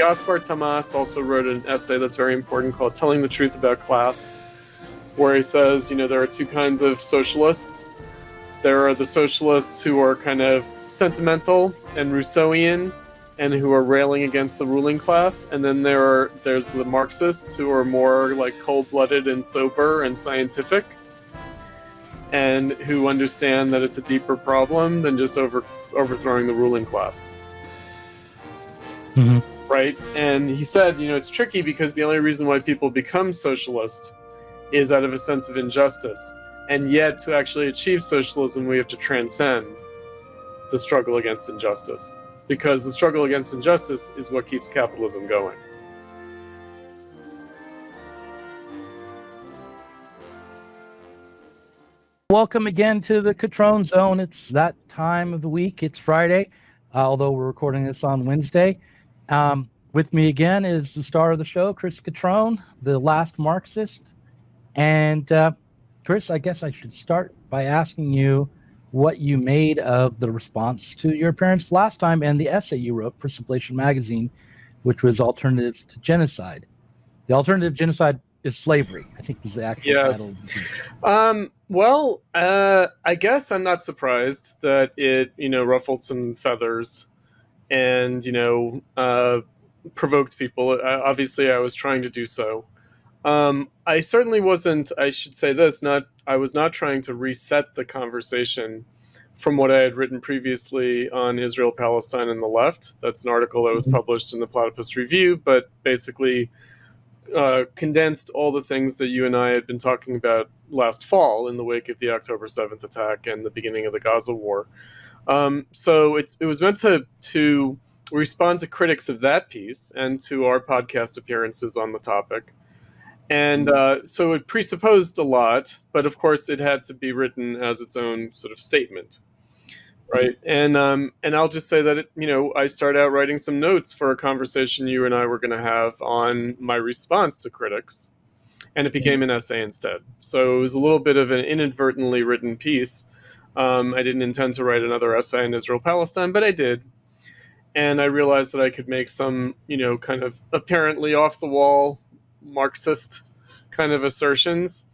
Gaspar Tamas also wrote an essay that's very important called Telling the Truth About Class, where he says, there are two kinds of socialists. There are the socialists who are kind of sentimental and Rousseauian and who are railing against the ruling class. And then there's the Marxists who are more like cold-blooded and sober and scientific and who understand that it's a deeper problem than just overthrowing the ruling class. Mm-hmm. Right? And he said, it's tricky because the only reason why people become socialist is out of a sense of injustice. And yet, to actually achieve socialism, we have to transcend the struggle against injustice. Because the struggle against injustice is what keeps capitalism going. Welcome again to the Cutrone Zone. It's that time of the week. It's Friday, although we're recording this on Wednesday. With me again is the star of the show, Chris Cutrone, the last Marxist. And Chris, I guess I should start by asking you what you made of the response to your appearance last time and the essay you wrote for Simplation Magazine, which was Alternatives to Genocide. The alternative genocide is slavery, I think is the actual title. Well, I guess I'm not surprised that it, ruffled some feathers and, provoked people. Obviously, I was trying to do so. I certainly wasn't, I should say this, I was not trying to reset the conversation from what I had written previously on Israel, Palestine, and the left. That's an article that was published in the Platypus Review, but basically condensed all the things that you and I had been talking about last fall in the wake of the October 7th attack and the beginning of the Gaza war. So it was meant to respond to critics of that piece and to our podcast appearances on the topic. And so it presupposed a lot, but of course it had to be written as its own sort of statement, right? And I'll just say that I started out writing some notes for a conversation you and I were going to have on my response to critics, and it became an essay instead. So it was a little bit of an inadvertently written piece. I didn't intend to write another essay on Israel Palestine, but I did, and I realized that I could make some kind of apparently off the wall Marxist kind of assertions,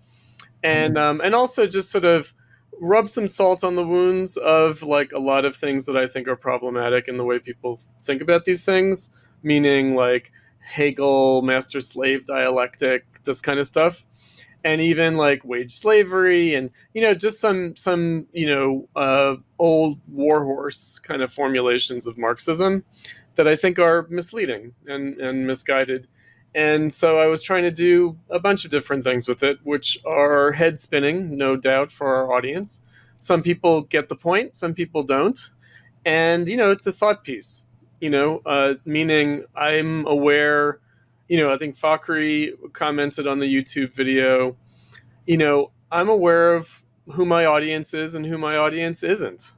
and also just sort of rub some salt on the wounds of like a lot of things that I think are problematic in the way people think about these things, meaning like Hegel, master-slave dialectic, this kind of stuff, and even like wage slavery and just some old warhorse kind of formulations of Marxism that I think are misleading and misguided. And so I was trying to do a bunch of different things with it, which are head spinning, no doubt, for our audience. Some people get the point, some people don't. And, it's a thought piece, meaning I'm aware, I think Fakhri commented on the YouTube video, I'm aware of who my audience is and who my audience isn't.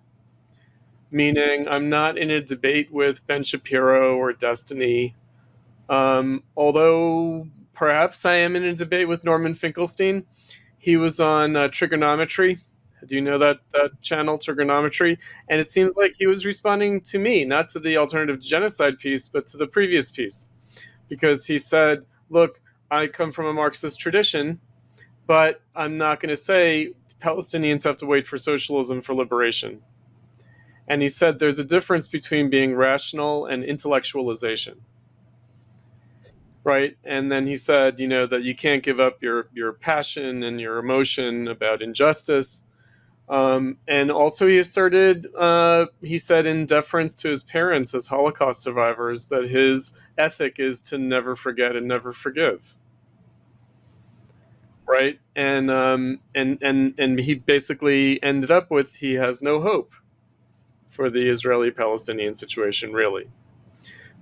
Meaning I'm not in a debate with Ben Shapiro or Destiny. Although perhaps I am in a debate with Norman Finkelstein. He was on Trigonometry. Do you know that channel, Trigonometry? And it seems like he was responding to me, not to the alternative genocide piece, but to the previous piece. Because he said, look, I come from a Marxist tradition, but I'm not going to say Palestinians have to wait for socialism for liberation. And he said there's a difference between being rational and intellectualization. Right. And then he said, that you can't give up your passion and your emotion about injustice. And also he asserted, he said in deference to his parents as Holocaust survivors, that his ethic is to never forget and never forgive. Right. And he basically ended up with, he has no hope for the Israeli-Palestinian situation, really.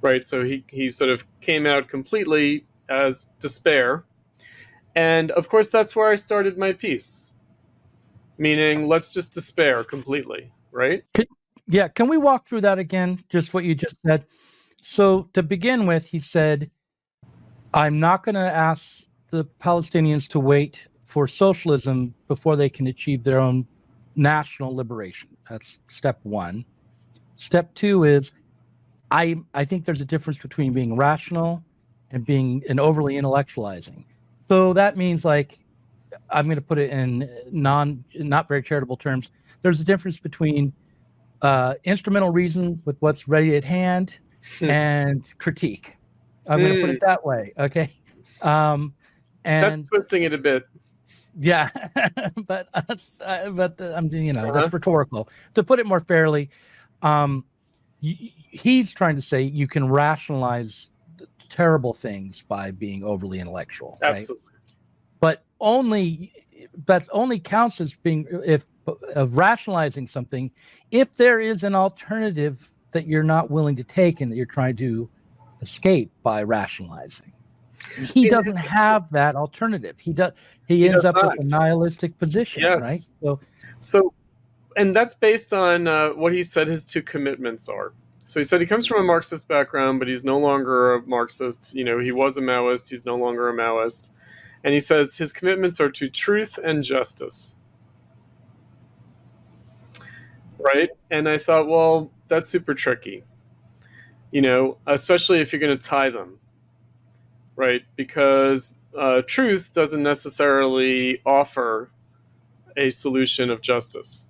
Right, so he sort of came out completely as despair. And of course, that's where I started my piece. Meaning, let's just despair completely, right? Can we walk through that again, just what you just said? So to begin with, he said, I'm not going to ask the Palestinians to wait for socialism before they can achieve their own national liberation. That's step one. Step two is, I think there's a difference between being rational and being an overly intellectualizing. So that means, like, I'm going to put it in not very charitable terms. There's a difference between instrumental reason with what's ready at hand and critique. I'm going to put it that way. Okay. That's And twisting it a bit. yeah, but I'm, that's rhetorical. To put it more fairly, he's trying to say you can rationalize terrible things by being overly intellectual, Absolutely. right? That only counts as being of rationalizing something if there is an alternative that you're not willing to take and that you're trying to escape by rationalizing. He doesn't have that alternative. He ends up with a nihilistic position, right? So, and that's based on what he said his two commitments are. So he said he comes from a Marxist background, but he's no longer a Marxist. He was a Maoist. He's no longer a Maoist. And he says his commitments are to truth and justice. Right? And I thought, well, that's super tricky. Especially if you're going to tie them. Right? Because truth doesn't necessarily offer a solution of justice.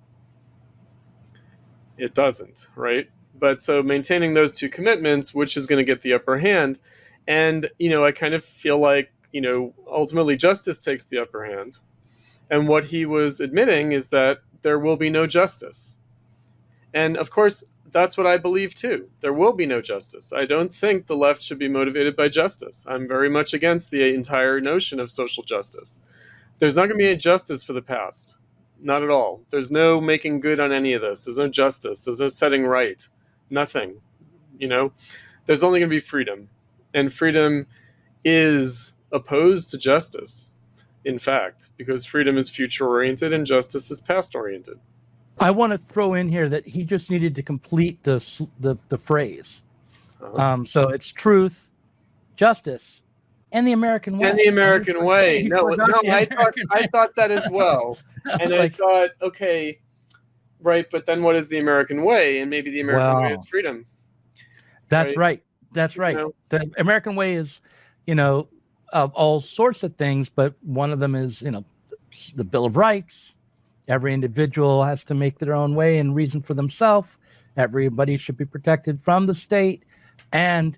It doesn't, right? But so maintaining those two commitments, which is going to get the upper hand? And, I kind of feel like, ultimately justice takes the upper hand. And what he was admitting is that there will be no justice. And of course, that's what I believe too. There will be no justice. I don't think the left should be motivated by justice. I'm very much against the entire notion of social justice. There's not going to be any justice for the past. Not at all. There's no making good on any of this. There's no justice. There's no setting right. Nothing. There's only going to be freedom. And freedom is opposed to justice, in fact, because freedom is future-oriented and justice is past-oriented. I want to throw in here that he just needed to complete the phrase. So it's truth, justice, and the American way. And the American way. No, I thought that as well. And I thought, okay, right, but then what is the American way? And maybe the American way is freedom. That's right. That's right. The American way is, of all sorts of things, but one of them is, the Bill of Rights. Every individual has to make their own way and reason for themselves. Everybody should be protected from the state. And,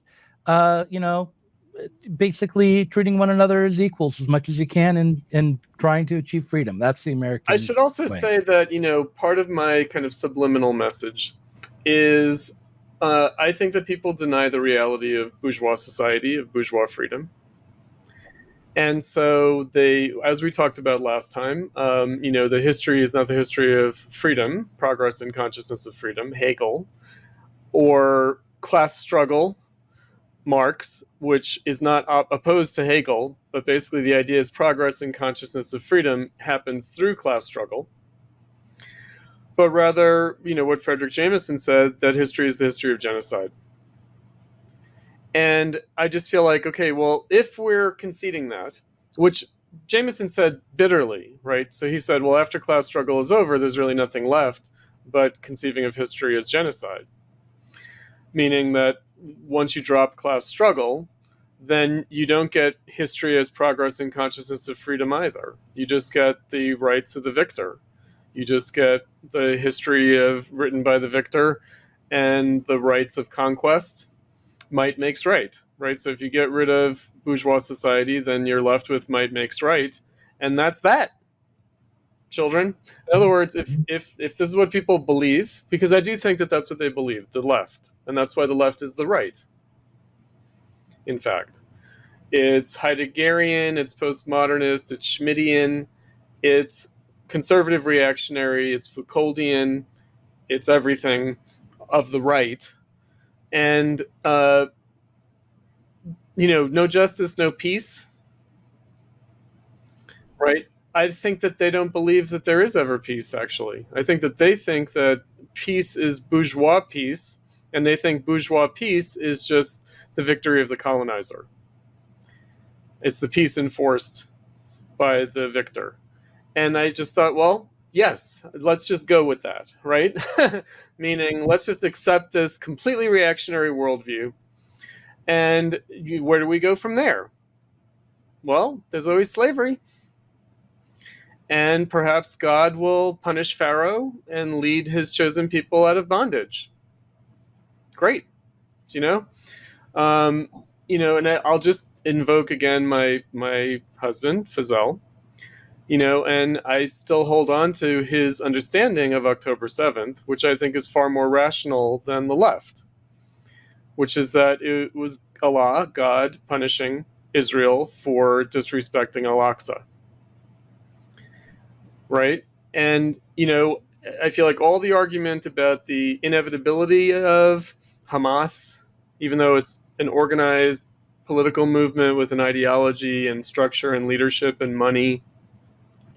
basically treating one another as equals as much as you can and trying to achieve freedom. That's the American way. I should also say that, part of my kind of subliminal message is I think that people deny the reality of bourgeois society, of bourgeois freedom. And so as we talked about last time, the history is not the history of freedom, progress and consciousness of freedom, Hegel, or class struggle, Marx, which is not opposed to Hegel, but basically the idea is progress and consciousness of freedom happens through class struggle. But rather, what Frederick Jameson said, that history is the history of genocide. And I just feel like, okay, well, if we're conceding that, which Jameson said bitterly, right? So he said, well, after class struggle is over, there's really nothing left but conceiving of history as genocide. Meaning that once you drop class struggle, then you don't get history as progress and consciousness of freedom either. You just get the rights of the victor. You just get the history written by the victor and the rights of conquest. Might makes right? So if you get rid of bourgeois society, then you're left with might makes right. And that's that, children. In other words, if this is what people believe, because I do think that that's what they believe, the left. And that's why the left is the right. In fact, it's Heideggerian, it's postmodernist, it's Schmittian, it's conservative reactionary, it's Foucauldian, it's everything of the right. And, no justice, no peace, right? I think that they don't believe that there is ever peace, actually. I think that they think that peace is bourgeois peace, and they think bourgeois peace is just the victory of the colonizer. It's the peace enforced by the victor. And I just thought, well, Yes, let's just go with that, right? Meaning, let's just accept this completely reactionary worldview. And where do we go from there? Well, there's always slavery. And perhaps God will punish Pharaoh and lead his chosen people out of bondage. Great. Do you know? And I'll just invoke again my husband, Fazell, and I still hold on to his understanding of October 7th, which I think is far more rational than the left, which is that it was Allah, God, punishing Israel for disrespecting Al-Aqsa. Right? And, I feel like all the argument about the inevitability of Hamas, even though it's an organized political movement with an ideology and structure and leadership and money,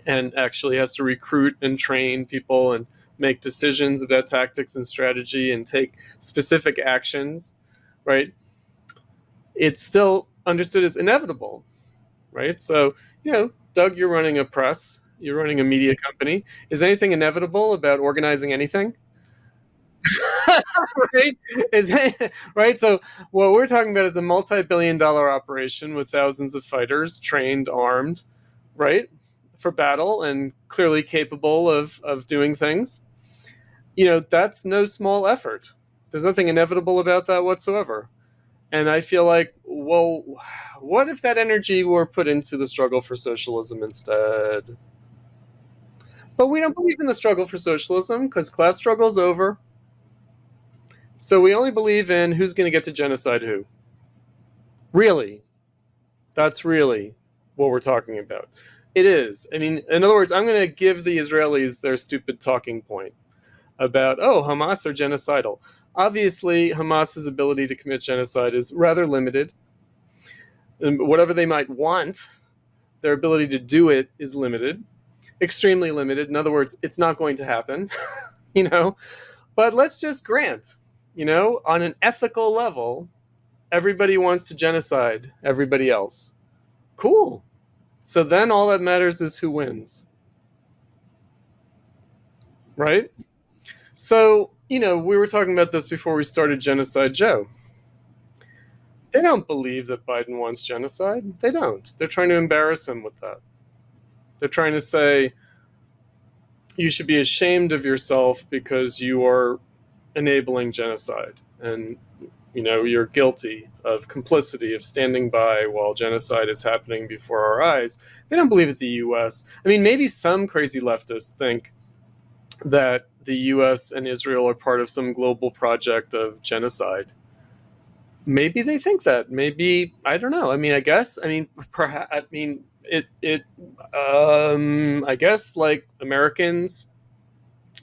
and actually has to recruit and train people and make decisions about tactics and strategy and take specific actions, right? It's still understood as inevitable, right? So, Doug, you're running a press, you're running a media company. Is anything inevitable about organizing anything? Right? Right? So what we're talking about is a multi-billion-dollar operation with thousands of fighters trained, armed, right, for battle and clearly capable of doing things. That's no small effort. There's nothing inevitable about that whatsoever. And I feel like, well, what if that energy were put into the struggle for socialism instead? But we don't believe in the struggle for socialism because class struggle's over. So we only believe in who's going to get to genocide who. Really. That's really what we're talking about. It is. I mean, in other words, I'm going to give the Israelis their stupid talking point about, Hamas are genocidal. Obviously, Hamas's ability to commit genocide is rather limited. And whatever they might want, their ability to do it is limited, extremely limited. In other words, it's not going to happen, But let's just grant, on an ethical level, everybody wants to genocide everybody else. Cool. So then all that matters is who wins. Right? So, we were talking about this before we started Genocide Joe. They don't believe that Biden wants genocide. They don't. They're trying to embarrass him with that. They're trying to say, you should be ashamed of yourself because you are enabling genocide. And, you're guilty of complicity, of standing by while genocide is happening before our eyes. They don't believe that the U.S. I mean, maybe some crazy leftists think that the U.S. and Israel are part of some global project of genocide. Maybe they think that. Maybe, I don't know. I mean, I guess. I mean, perhaps. I mean, I guess, like Americans,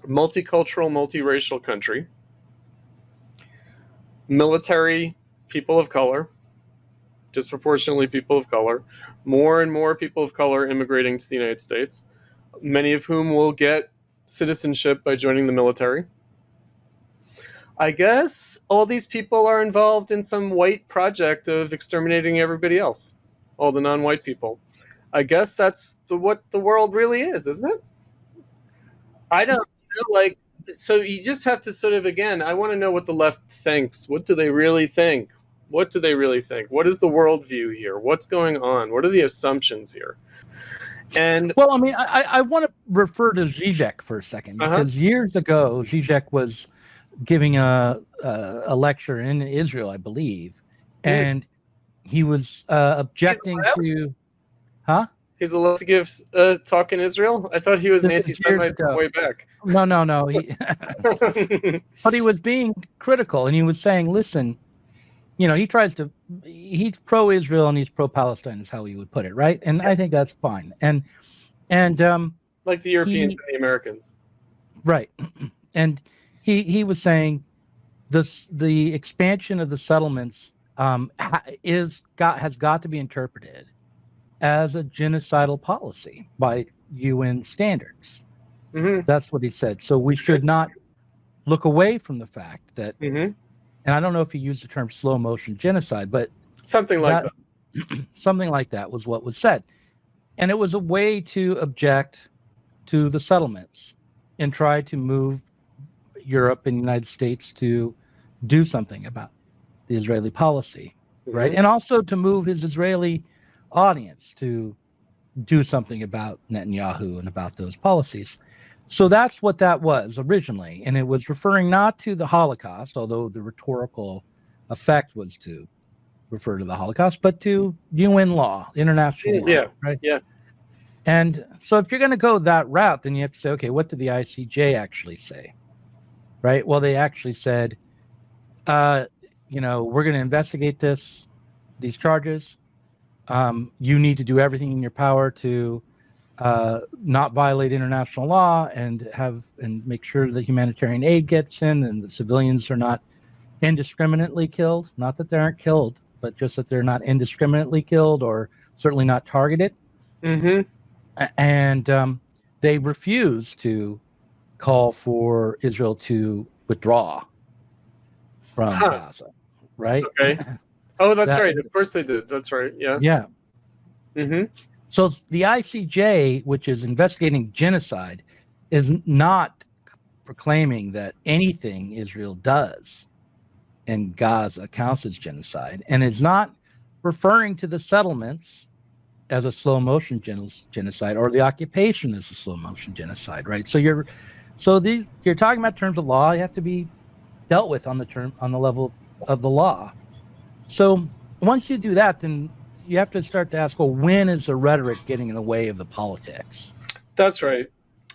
multicultural, multiracial country, military, people of color, disproportionately people of color, more and more people of color immigrating to the United States, many of whom will get citizenship by joining the military. I guess all these people are involved in some white project of exterminating everybody else, all the non-white people. I guess that's what the world really is, isn't it? I don't know, so you just have to sort of, again, I want to know what the left thinks. What do they really think? What do they really think? What is the worldview here? What's going on? What are the assumptions here? And well, I mean, I want to refer to Zizek for a second, because years ago, Zizek was giving a lecture in Israel, I believe, and he was objecting to, He's allowed to give a talk in Israel? I thought he was an anti-Semite way back. No. But he was being critical, and he was saying, listen, he's pro-Israel and he's pro-Palestine is how he would put it, right? And I think that's fine. And like the Europeans and the Americans. Right. And he was saying the expansion of the settlements has got to be interpreted as a genocidal policy by UN standards. Mm-hmm. That's what he said. So we should not look away from the fact that, and I don't know if he used the term slow motion genocide, but something like that. Something like that was what was said. And it was a way to object to the settlements and try to move Europe and the United States to do something about the Israeli policy, right? And also to move his Israeli audience to do something about Netanyahu and about those policies. So that's what that was originally. And it was referring not to the Holocaust, although the rhetorical effect was to refer to the Holocaust, but to UN law, international law, right? Yeah. And so if you're going to go that route, then you have to say, okay, what did the ICJ actually say? Right? Well, they actually said, we're going to investigate these charges. You need to do everything in your power to not violate international law and make sure that humanitarian aid gets in and the civilians are not indiscriminately killed. Not that they aren't killed, but just that they're not indiscriminately killed or certainly not targeted. And they refuse to call for Israel to withdraw from Gaza, right? Okay. Oh, that's right. Of course they did. That's right. Yeah. Yeah. So the ICJ, which is investigating genocide, is not proclaiming that anything Israel does in Gaza counts as genocide, and is not referring to the settlements as a slow motion genocide or the occupation as a slow motion genocide, right? So you're talking about terms of law. You have to be dealt with on the level of the law. So once you do that, then you have to start to ask, well, when is the rhetoric getting in the way of the politics? That's right.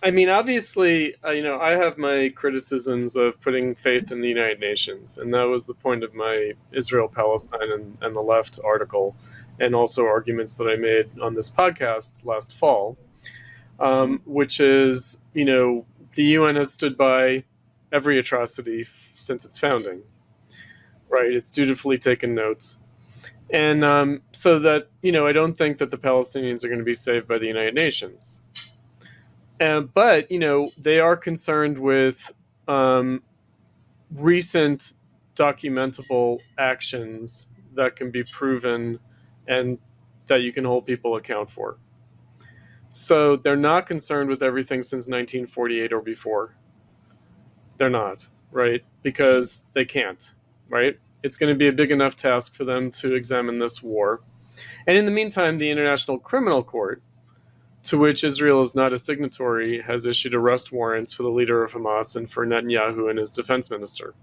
I mean, obviously, I have my criticisms of putting faith in the United Nations, and that was the point of my Israel, Palestine, and the left article, and also arguments that I made on this podcast last fall, which is, the UN has stood by every atrocity since its founding, right? It's dutifully taken notes. And so that, I don't think that the Palestinians are going to be saved by the United Nations. But, they are concerned with recent documentable actions that can be proven and that you can hold people account for. So they're not concerned with everything since 1948 or before. They're not, right? Because they can't, right? It's going to be a big enough task for them to examine this war. And in the meantime, the International Criminal Court, to which Israel is not a signatory, has issued arrest warrants for the leader of Hamas and for Netanyahu and his defense minister.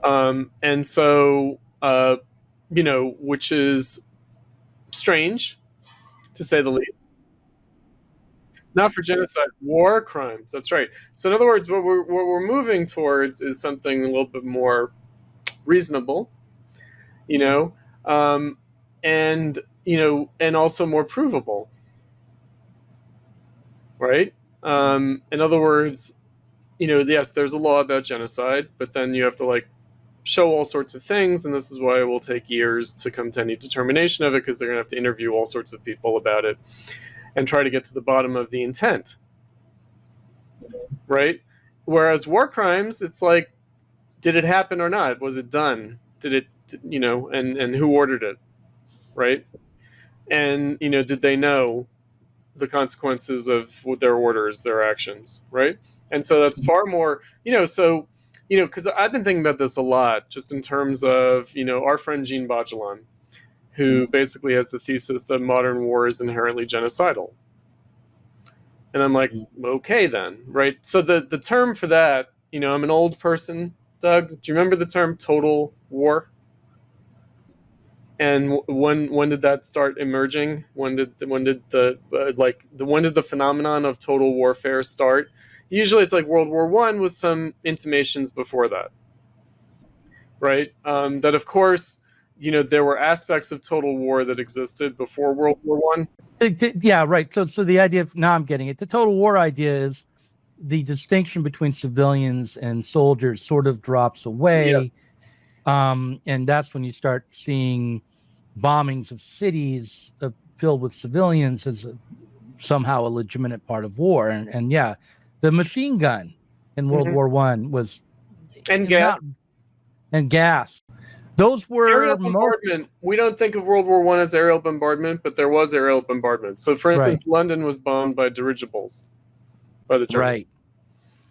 And so, which is strange, to say the least. Not for genocide, war crimes. That's right. So in other words, what we're moving towards is something a little bit more reasonable, and also more provable, right? In other words, yes, there's a law about genocide, but then you have to show all sorts of things, and this is why it will take years to come to any determination of it, because they're going to have to interview all sorts of people about it and try to get to the bottom of the intent, right? Whereas war crimes, it's like, did it happen or not? Was it done? Did it, and who ordered it, right? And, did they know the consequences of their orders, their actions, right? And so that's far more, because I've been thinking about this a lot, just in terms of, our friend Jean Baudjolin, who basically has the thesis that modern war is inherently genocidal. And I'm like, okay then, right? So the term for that, I'm an old person, Doug. Do you remember the term total war? And when did that start emerging? When did the phenomenon of total warfare start? Usually it's like World War I with some intimations before that, right? That of course, there were aspects of total war that existed before World War I. Yeah, right. So the idea of, now I'm getting it. The total war idea is the distinction between civilians and soldiers sort of drops away. Yes. And that's when you start seeing bombings of cities filled with civilians as somehow a legitimate part of war. And yeah, the machine gun in World War I was... And gas. And gas. Those Aerial were bombardment. We don't think of World War I as aerial bombardment, but there was aerial bombardment. So, for instance, Right. London was bombed by dirigibles by the Germans. Right.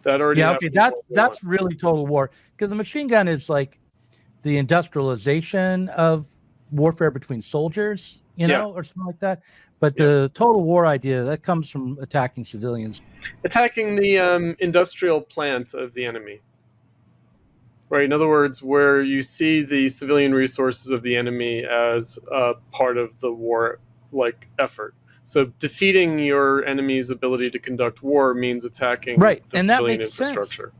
That already Yeah. Okay. happened. In World War I. That's really total war, because the machine gun is like the industrialization of warfare between soldiers, Yeah. or something like that. But Yeah. the total war idea, that comes from attacking civilians. Attacking the industrial plant of the enemy. Right. In other words, where you see the civilian resources of the enemy as part of the war effort. So defeating your enemy's ability to conduct war means attacking Right. the And that civilian makes infrastructure. sense.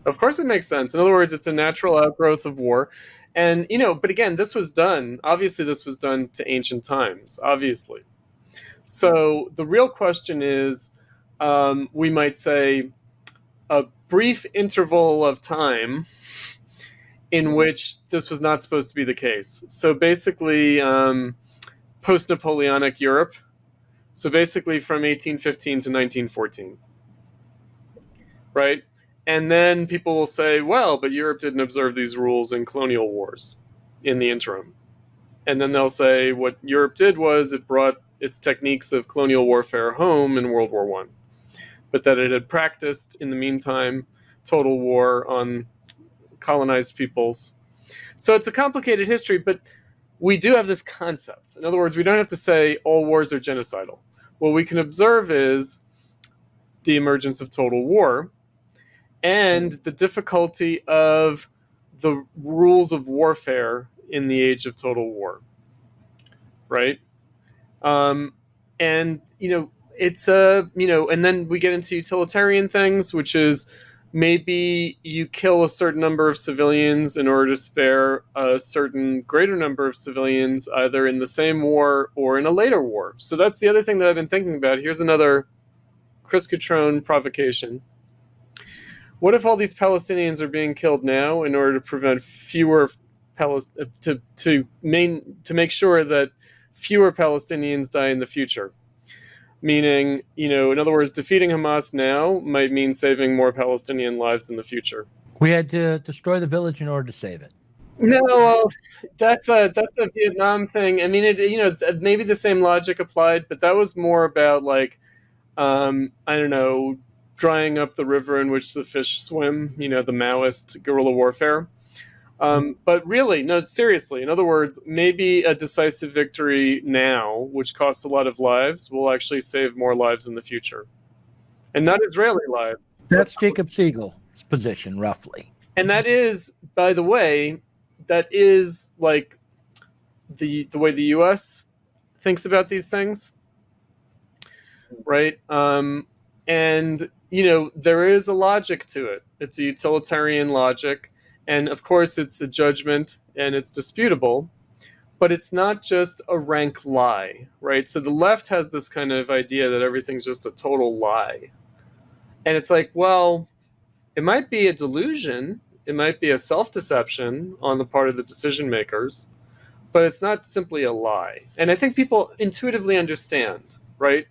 Of course it makes sense. In other words, it's a natural outgrowth of war. And, but again, this was done to ancient times, obviously. So the real question is, we might say, a brief interval of time in which this was not supposed to be the case. So basically, post-Napoleonic Europe. So basically from 1815 to 1914, right? And then people will say, well, but Europe didn't observe these rules in colonial wars in the interim. And then they'll say what Europe did was it brought its techniques of colonial warfare home in World War I, but that it had practiced in the meantime total war on colonized peoples. So it's a complicated history, but we do have this concept. In other words, we don't have to say all wars are genocidal. What we can observe is the emergence of total war and the difficulty of the rules of warfare in the age of total war, right? And it's and then we get into utilitarian things, which is maybe you kill a certain number of civilians in order to spare a certain greater number of civilians, either in the same war or in a later war. So that's the other thing that I've been thinking about. Here's another Chris Cutrone provocation. What if all these Palestinians are being killed now in order to prevent fewer to make sure that fewer Palestinians die in the future? Meaning, in other words, defeating Hamas now might mean saving more Palestinian lives in the future. We had to destroy the village in order to save it. No, that's a Vietnam thing. I mean, maybe the same logic applied, but that was more about I don't know, drying up the river in which the fish swim. The Maoist guerrilla warfare. But really, no, seriously. In other words, maybe a decisive victory now, which costs a lot of lives, will actually save more lives in the future. And not Israeli lives. That's Jacob Siegel's position, roughly. And that is, by the way, that is like the way the U.S. thinks about these things. Right? And, there is a logic to it. It's a utilitarian logic. And of course, it's a judgment and it's disputable, but it's not just a rank lie, right? So the left has this kind of idea that everything's just a total lie. And it's like, well, it might be a delusion. It might be a self-deception on the part of the decision makers, but it's not simply a lie. And I think people intuitively understand, right?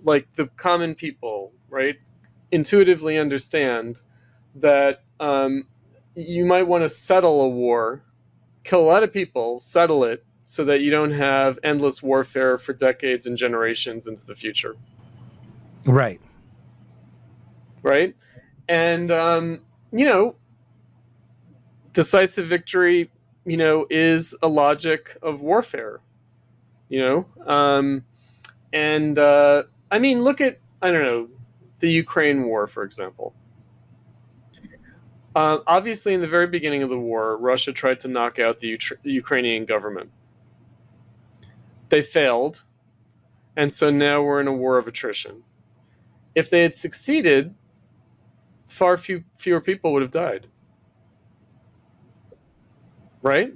Like the common people, right? Intuitively understand that you might want to settle a war, kill a lot of people, settle it, so that you don't have endless warfare for decades and generations into the future. Right. Right? And, decisive victory, is a logic of warfare, and, I mean, look at, I don't know, the Ukraine war, for example. Obviously, in the very beginning of the war, Russia tried to knock out the Ukrainian government. They failed, and so now we're in a war of attrition. If they had succeeded, far fewer people would have died. Right?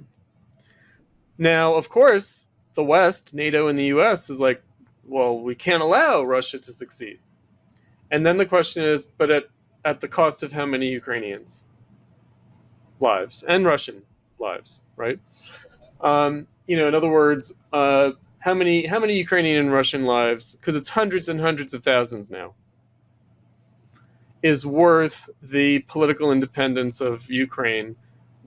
Now, of course, the West, NATO and the US, is like, well, we can't allow Russia to succeed. And then the question is, but at the cost of how many Ukrainians? Lives and Russian lives, right? In other words, how many Ukrainian and Russian lives, because it's hundreds and hundreds of thousands now, is worth the political independence of Ukraine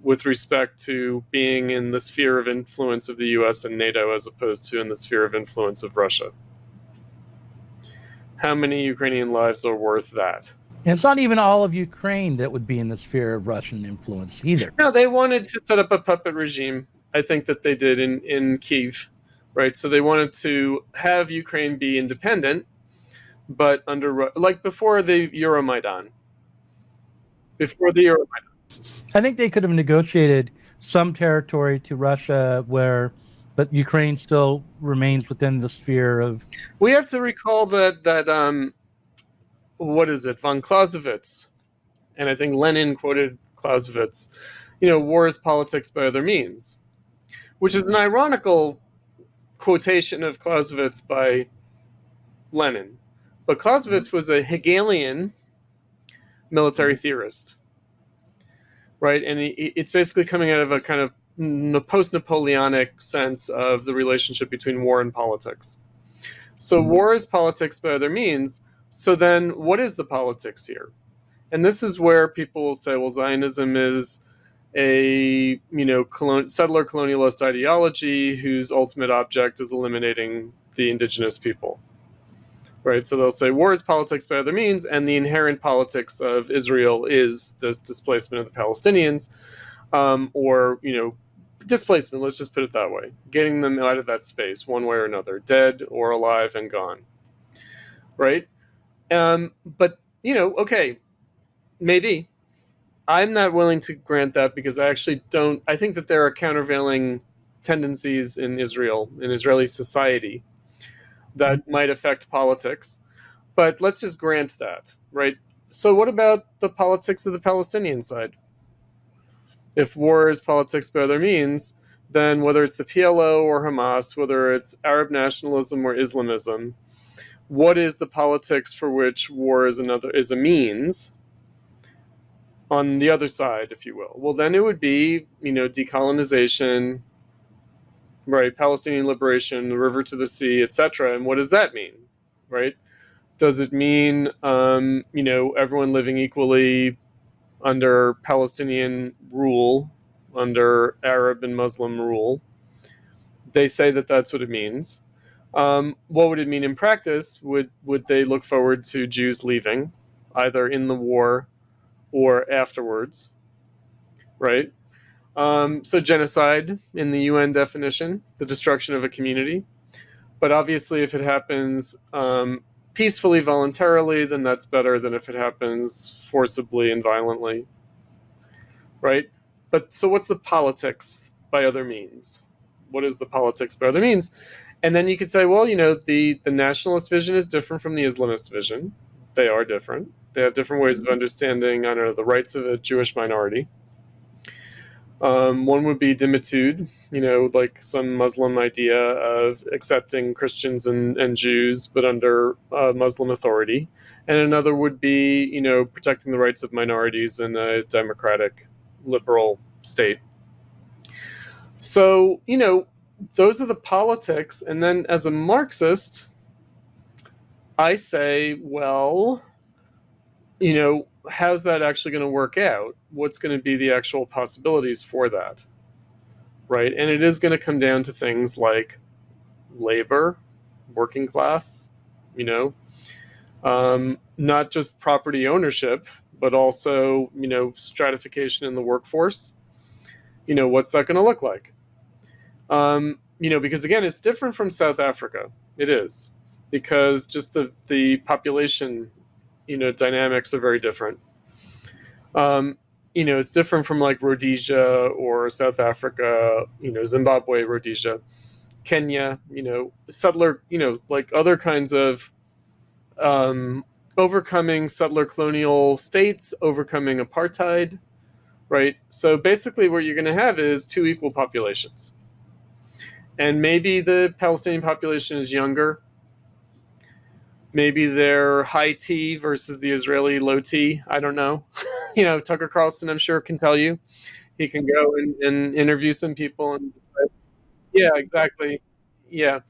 with respect to being in the sphere of influence of the US and NATO as opposed to in the sphere of influence of Russia? How many Ukrainian lives are worth that? And it's not even all of Ukraine that would be in the sphere of Russian influence either. No, they wanted to set up a puppet regime. I think that they did in Kyiv, right? So they wanted to have Ukraine be independent, but under, like before the Euromaidan. Before the Euromaidan. I think they could have negotiated some territory to Russia but Ukraine still remains within the sphere of. We have to recall that what is it, von Clausewitz, and I think Lenin quoted Clausewitz, war is politics by other means, which is an ironical quotation of Clausewitz by Lenin. But Clausewitz was a Hegelian military theorist, right? And it's basically coming out of a kind of post-Napoleonic sense of the relationship between war and politics. So war is politics by other means. So then what is the politics here? And this is where people will say, well, Zionism is a settler colonialist ideology whose ultimate object is eliminating the indigenous people. Right, so they'll say war is politics by other means, and the inherent politics of Israel is this displacement of the Palestinians, or displacement. Let's just put it that way: getting them out of that space, one way or another, dead or alive and gone. Right, but okay, maybe I'm not willing to grant that because I actually don't. I think that there are countervailing tendencies in Israel, in Israeli society, that might affect politics. But let's just grant that, right? So what about the politics of the Palestinian side? If war is politics by other means, then whether it's the PLO or Hamas, whether it's Arab nationalism or Islamism, what is the politics for which war is a means on the other side, if you will? Well, then it would be, decolonization, right, Palestinian liberation, the river to the sea, etc. And what does that mean, right? Does it mean, everyone living equally under Palestinian rule, under Arab and Muslim rule? They say that that's what it means. What would it mean in practice? Would they look forward to Jews leaving, either in the war or afterwards, right? So genocide in the UN definition, the destruction of a community. But obviously if it happens peacefully, voluntarily, then that's better than if it happens forcibly and violently, right? But so what's the politics by other means? What is the politics by other means? And then you could say, well, the nationalist vision is different from the Islamist vision. They are different. They have different ways of understanding, the rights of a Jewish minority. One would be dimitude, like some Muslim idea of accepting Christians and Jews, but under Muslim authority. And another would be, protecting the rights of minorities in a democratic, liberal state. So, those are the politics. And then as a Marxist, I say, well, how's that actually going to work out? What's going to be the actual possibilities for that? Right? And it is going to come down to things like labor, working class, not just property ownership, but also, stratification in the workforce. What's that going to look like? Because again, it's different from South Africa. It is, because just the population dynamics are very different. It's different from like Rhodesia or South Africa, Zimbabwe, Rhodesia, Kenya, settler, like other kinds of overcoming settler colonial states, overcoming apartheid, right? So basically what you're going to have is two equal populations. And maybe the Palestinian population is younger. Maybe they're high T versus the Israeli low T. I don't know. Tucker Carlson, I'm sure, can tell you. He can go and interview some people and yeah, exactly. Yeah.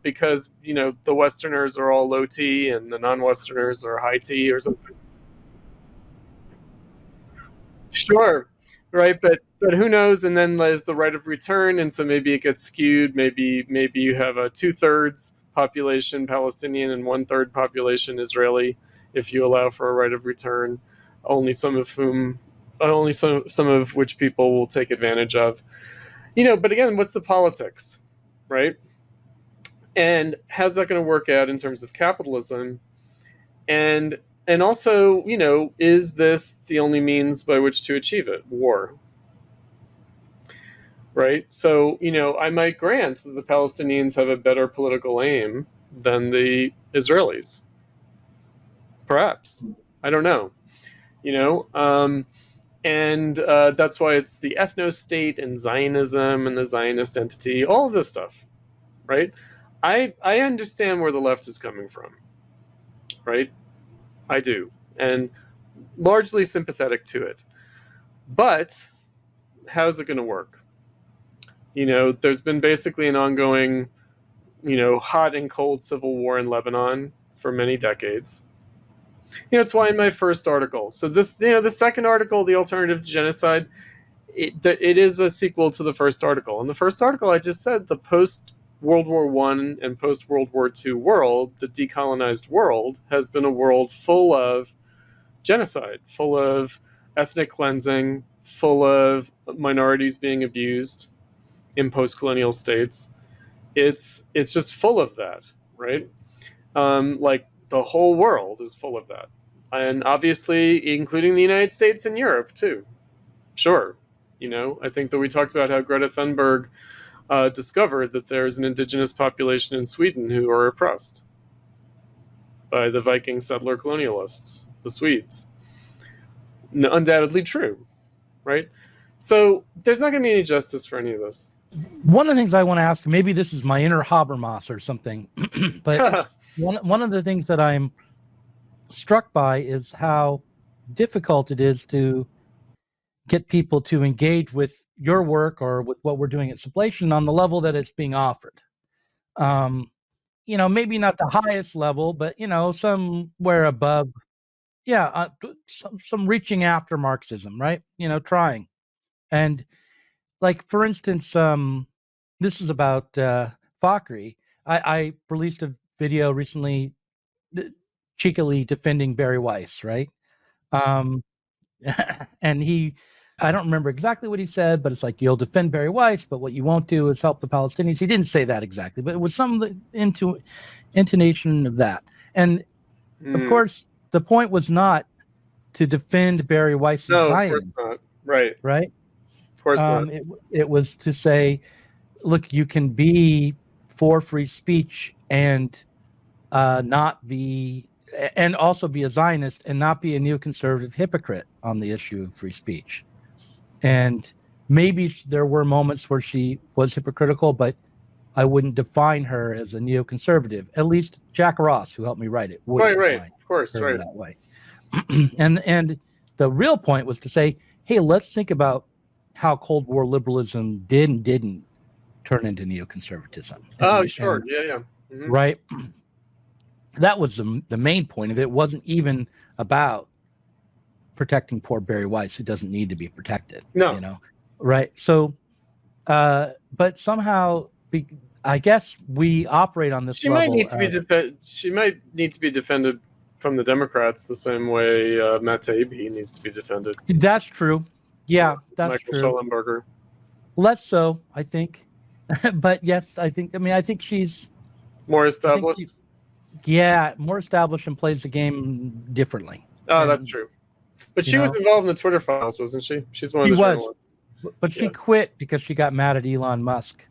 Because, the Westerners are all low T and the non-Westerners are high T or something. Sure. right? But who knows? And then there's the right of return, and so maybe it gets skewed. Maybe you have a 2/3 population Palestinian and 1/3 population Israeli, if you allow for a right of return. Only some of which people will take advantage of. But again, what's the politics, right? And how's that going to work out in terms of capitalism? And also, is this the only means by which to achieve it? War, right? So, I might grant that the Palestinians have a better political aim than the Israelis. Perhaps. I don't know. And that's why it's the ethno-state and Zionism and the Zionist entity, all of this stuff, right? I understand where the left is coming from, right? I do, and largely sympathetic to it. But how's it going to work? There's been basically an ongoing, hot and cold civil war in Lebanon for many decades. It's why in my first article, so this, the second article, The Alternative to Genocide, it is a sequel to the first article. In the first article, I just said the post-World War I and post-World War II world, the decolonized world, has been a world full of genocide, full of ethnic cleansing, full of minorities being abused in post-colonial states. It's just full of that, right? Like the whole world is full of that, and obviously including the United States and Europe too. Sure, I think that we talked about how Greta Thunberg discovered that there's an indigenous population in Sweden who are oppressed by the Viking settler colonialists, the Swedes. Undoubtedly true, right? So there's not going to be any justice for any of this. One of the things I want to ask, maybe this is my inner Habermas or something, but one of the things that I'm struck by is how difficult it is to get people to engage with your work or with what we're doing at Sublation on the level that it's being offered. Maybe not the highest level, but, somewhere above. Yeah, some reaching after Marxism, right? Trying. And like, for instance, this is about Fakhry. I released a video recently cheekily defending Barry Weiss, right? And I don't remember exactly what he said, but it's like, you'll defend Barry Weiss, but what you won't do is help the Palestinians. He didn't say that exactly, but it was some intonation of that. And of course, the point was not to defend Barry Weiss's Zionism. Of course not. Right. Right? Of course not. It was to say, look, you can be for free speech and not be, and also be a Zionist and not be a neoconservative hypocrite on the issue of free speech. And maybe there were moments where she was hypocritical, but I wouldn't define her as a neoconservative. At least Jack Ross, who helped me write it, would right, of course, right, that way. and the real point was to say, hey, let's think about how Cold War liberalism did and didn't turn into neoconservatism. Sure, yeah. Mm-hmm. Right. That was the main point of it. It wasn't even about protecting poor Barry Weiss, who doesn't need to be protected. No. Right. So, but somehow, I guess we operate on this level. She might need to be defended from the Democrats the same way Matt Taibbi needs to be defended. That's true. Yeah, that's Michael true. Schellenberger. Less so, I think. But yes, I think she's more established. More established and plays the game differently. That's true. But she was involved in the Twitter files, wasn't she? She's one of the journalists. But she quit because she got mad at Elon Musk.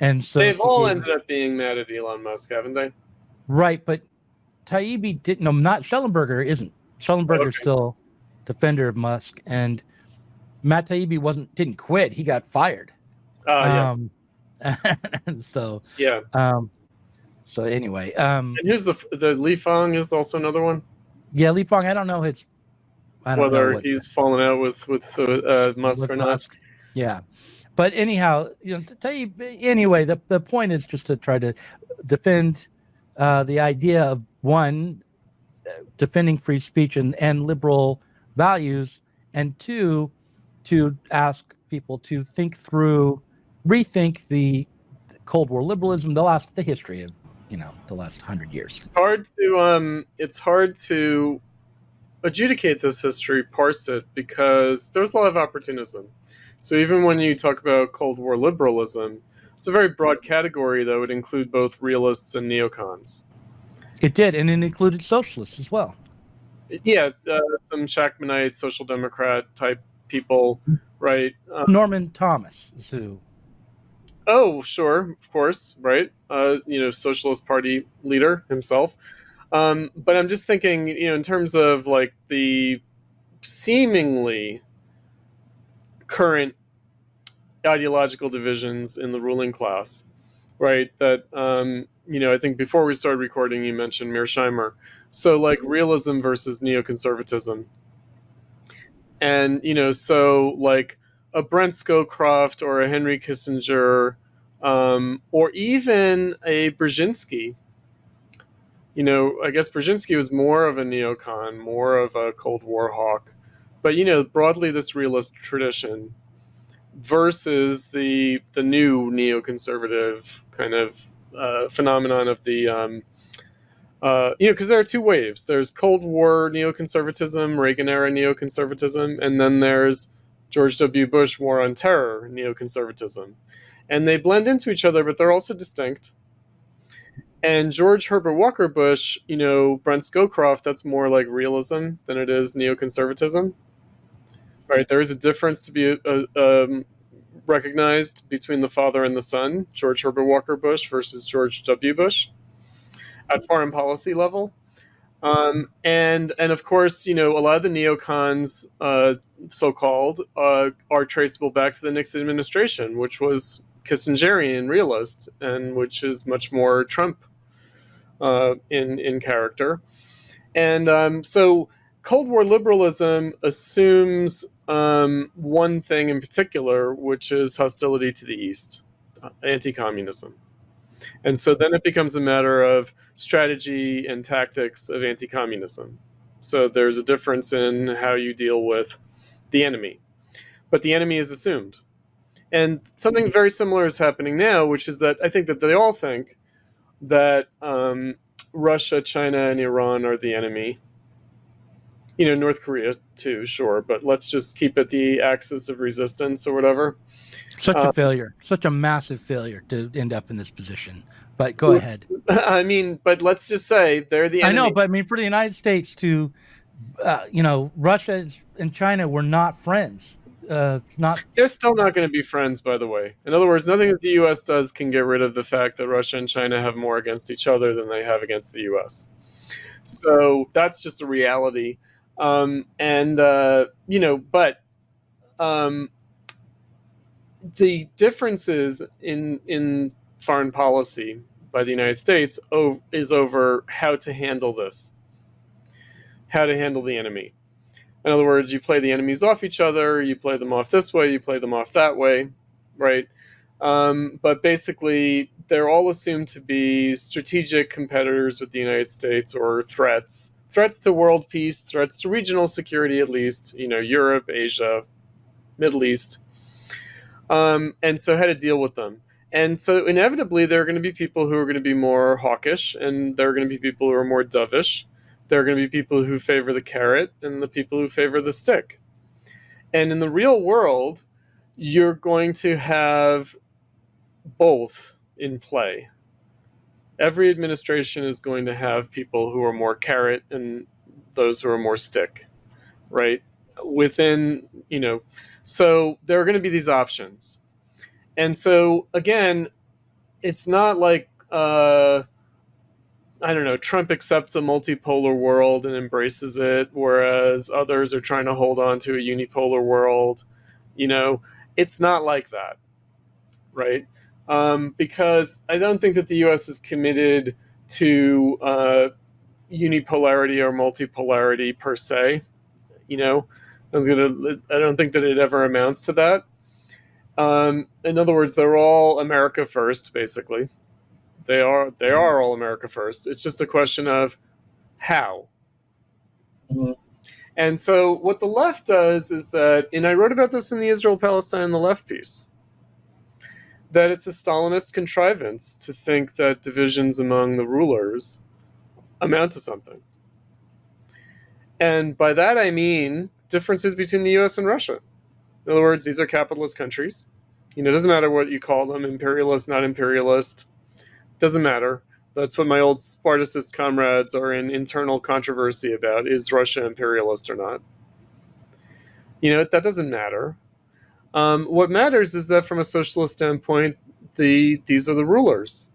And so they've all ended up being mad at Elon Musk, haven't they? Right, but Taibbi didn't. No, not Schellenberger isn't. Schellenberger's still defender of Musk, and Matt Taibbi didn't quit. He got fired. So yeah. So anyway, and who's the Li Fang is also another one. Yeah, Li Fang. I don't know whether he's fallen out with Musk or not. Musk. Yeah, but anyhow, anyway, the point is just to try to defend the idea of one, defending free speech and liberal values, and two, to ask people to rethink the Cold War liberalism, the history of, the last 100 years. It's hard to adjudicate this history, parse it, because there's a lot of opportunism. So even when you talk about Cold War liberalism, it's a very broad category that would include both realists and neocons. It did, and it included socialists as well. Yeah, some Shachtmanite, social democrat type people, right? Norman Thomas is who. Oh, sure, of course, right? Socialist Party leader himself. But I'm just thinking, in terms of like the seemingly current ideological divisions in the ruling class, right? That I think before we started recording, you mentioned Mearsheimer. So like realism versus neoconservatism, and so like a Brent Scowcroft or a Henry Kissinger, or even a Brzezinski. I guess Brzezinski was more of a neocon, more of a Cold War hawk, but broadly this realist tradition versus the new neoconservative kind of phenomenon of the because there are two waves. There's Cold War neoconservatism, Reagan era neoconservatism, and then there's George W. Bush War on Terror neoconservatism, and they blend into each other, but they're also distinct. And George Herbert Walker Bush, Brent Scowcroft, that's more like realism than it is neoconservatism. Right, there is a difference to be recognized between the father and the son, George Herbert Walker Bush versus George W. Bush, at foreign policy level. And of course, a lot of the neocons, so-called, are traceable back to the Nixon administration, which was Kissingerian realist, and which is much more Trump in character. And so Cold War liberalism assumes one thing in particular, which is hostility to the East, anti-communism. And so then it becomes a matter of strategy and tactics of anti-communism. So there's a difference in how you deal with the enemy. But the enemy is assumed. And something very similar is happening now, which is that I think that they all think that Russia, China, and Iran are the enemy. North Korea too, sure, but let's just keep it the axis of resistance or whatever. Such a failure, such a massive failure to end up in this position. But go ahead. I mean, but let's just say they're the enemy. I know, but I mean, for the United States to, Russia and China were not friends. It's not. They're still not going to be friends, by the way. In other words, nothing that the U.S. does can get rid of the fact that Russia and China have more against each other than they have against the U.S. So that's just a reality. But the differences in foreign policy by the United States is over how to handle this, how to handle the enemy. In other words, you play the enemies off each other, you play them off this way, you play them off that way, right? But basically, they're all assumed to be strategic competitors with the United States, or threats to world peace, threats to regional security, at least, Europe, Asia, Middle East. And so how to deal with them. And so inevitably, there are going to be people who are going to be more hawkish, and there are going to be people who are more dovish. There are going to be people who favor the carrot and the people who favor the stick. And in the real world, you're going to have both in play. Every administration is going to have people who are more carrot and those who are more stick, right? Within, so there are going to be these options. And so, again, it's not like, Trump accepts a multipolar world and embraces it, whereas others are trying to hold on to a unipolar world. It's not like that, right? Because I don't think that the U.S. is committed to unipolarity or multipolarity per se. I don't think that it ever amounts to that. In other words, they're all America first, basically. They are all America first. It's just a question of how. Mm-hmm. And so what the left does is that, and I wrote about this in the Israel-Palestine and the Left piece, that it's a Stalinist contrivance to think that divisions among the rulers amount to something. And by that I mean differences between the US and Russia. In other words, these are capitalist countries. It doesn't matter what you call them, imperialist, not imperialist, doesn't matter. That's what my old Spartacist comrades are in internal controversy about. Is Russia imperialist or not? That doesn't matter. What matters is that from a socialist standpoint, these are the rulers.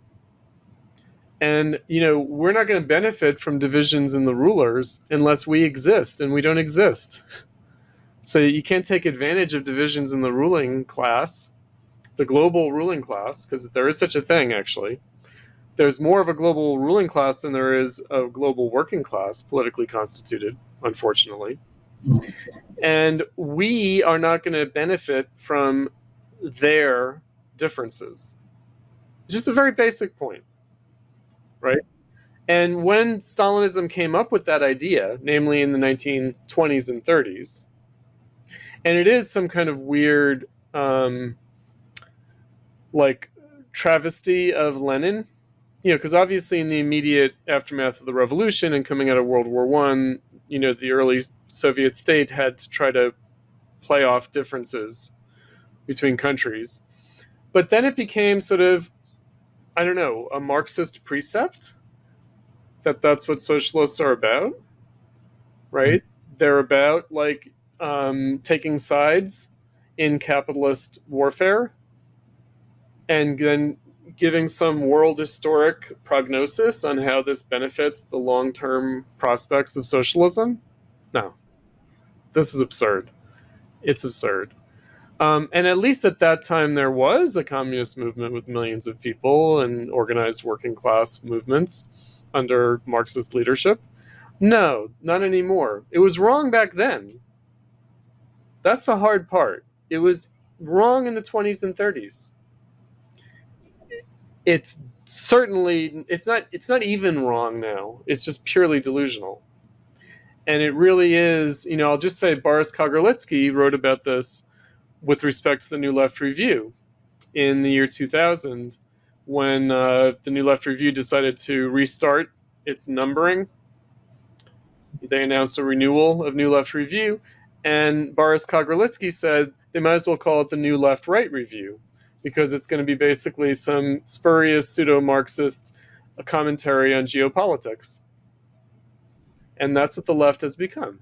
And, we're not going to benefit from divisions in the rulers unless we exist, and we don't exist. So you can't take advantage of divisions in the ruling class, the global ruling class, because there is such a thing, actually. There's more of a global ruling class than there is a global working class, politically constituted, unfortunately. And we are not going to benefit from their differences. It's just a very basic point, right? And when Stalinism came up with that idea, namely in the 1920s and 30s, and it is some kind of weird, travesty of Lenin, because obviously in the immediate aftermath of the revolution and coming out of World War I, the early Soviet state had to try to play off differences between countries. But then it became sort of, I don't know, a Marxist precept that's what socialists are about, right? They're about taking sides in capitalist warfare and then giving some world historic prognosis on how this benefits the long-term prospects of socialism. No, this is absurd. It's absurd. And at least at that time, there was a communist movement with millions of people and organized working class movements under Marxist leadership. No, not anymore. It was wrong back then. That's the hard part. It was wrong in the 20s and 30s. It's certainly, it's not even wrong now. It's just purely delusional. And it really is, I'll just say Boris Kagarlitsky wrote about this with respect to the New Left Review in the year 2000, when the New Left Review decided to restart its numbering. They announced a renewal of New Left Review, and Boris Kagarlitsky said they might as well call it the New Left Right Review, because it's going to be basically some spurious pseudo-Marxist commentary on geopolitics. And that's what the left has become.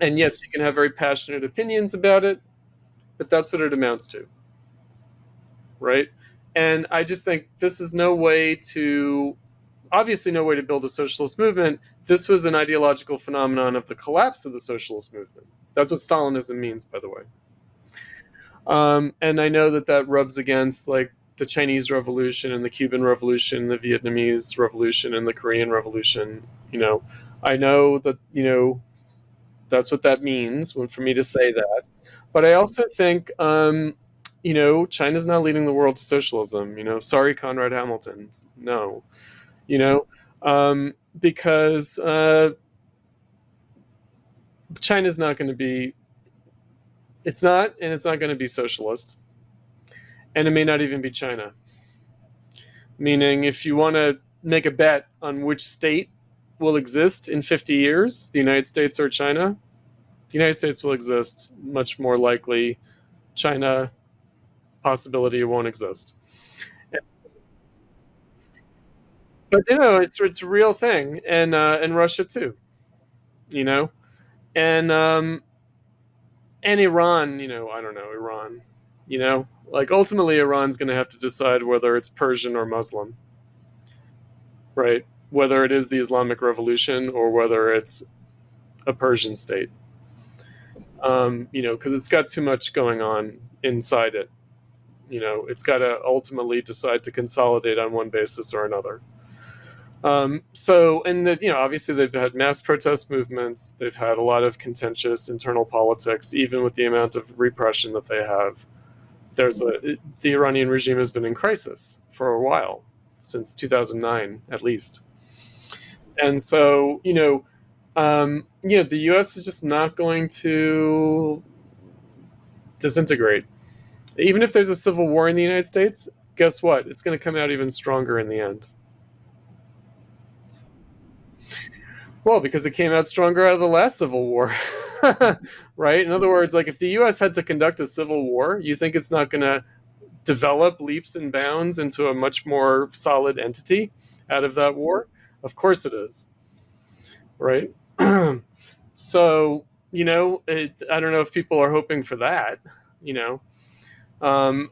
And yes, you can have very passionate opinions about it, but that's what it amounts to, right? And I just think this is obviously no way to build a socialist movement. This was an ideological phenomenon of the collapse of the socialist movement. That's what Stalinism means, by the way. And I know that rubs against the Chinese Revolution and the Cuban Revolution, the Vietnamese Revolution and the Korean Revolution. I know that, that's what that means for me to say that. But I also think, China's not leading the world to socialism. Sorry, Conrad Hamilton. No, because China's not going to be, it's not going to be socialist. And it may not even be China. Meaning, if you want to make a bet on which state will exist in 50 years, the United States or China, the United States will exist. Much more likely, China, possibility it won't exist. But it's a real thing, and Russia too, and Iran, I don't know, Iran, ultimately Iran's going to have to decide whether it's Persian or Muslim, right? Whether it is the Islamic Revolution or whether it's a Persian state, because it's got too much going on inside it. It's got to ultimately decide to consolidate on one basis or another. Obviously they've had mass protest movements. They've had a lot of contentious internal politics, even with the amount of repression that they have. The Iranian regime has been in crisis for a while, since 2009 at least. And so, The U.S. is just not going to disintegrate. Even if there's a civil war in the United States, guess what? It's going to come out even stronger in the end. Well, because it came out stronger out of the last civil war, right? In other words, like if the U.S. had to conduct a civil war, you think it's not going to develop leaps and bounds into a much more solid entity out of that war? Of course it is, right? So, I don't know if people are hoping for that, you know. Um,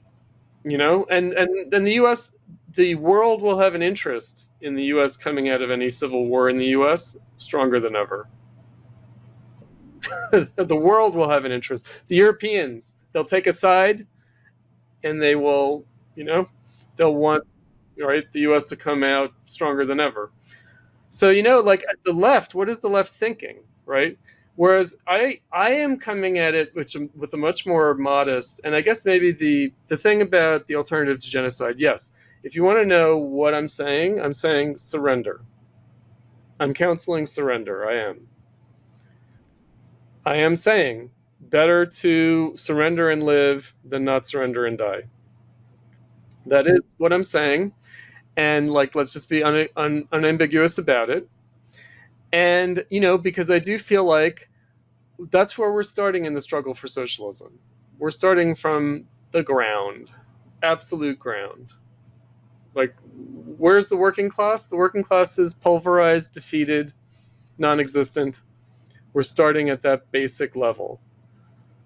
and the U.S., the world will have an interest in the U.S. coming out of any civil war in the U.S. stronger than ever. The world will have an interest. The Europeans, they'll take a side, and they will, they'll want, right, the U.S. to come out stronger than ever. So, like at the left, what is the left thinking, right? Whereas I am coming at it with a much more modest, and I guess maybe the thing about the alternative to genocide, yes, if you want to know what I'm saying surrender. I'm counseling surrender. I am saying better to surrender and live than not surrender and die. That is what I'm saying. And like, let's just be unambiguous about it. And, because I do feel like that's where we're starting in the struggle for socialism. We're starting from the ground, absolute ground. Like, where's the working class? The working class is pulverized, defeated, non existent. We're starting at that basic level.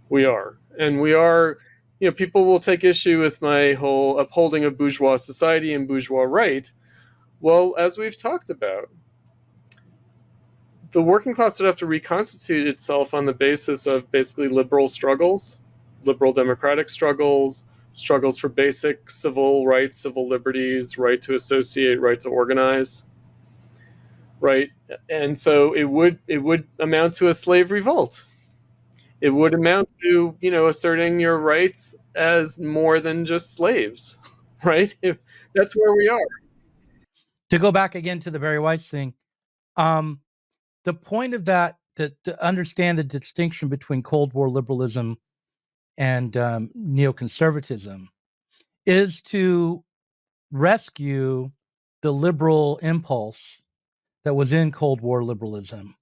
We are. And we are, people will take issue with my whole upholding of bourgeois society and bourgeois right. Well, as we've talked about, the working class would have to reconstitute itself on the basis of basically liberal struggles, liberal democratic struggles, struggles for basic civil rights, civil liberties, right to associate, right to organize, right? And so it would amount to a slave revolt. It would amount to, asserting your rights as more than just slaves, right? That's where we are. To go back again to the Barry Weiss thing, the point of that, to understand the distinction between Cold War liberalism and neoconservatism, is to rescue the liberal impulse that was in Cold War liberalism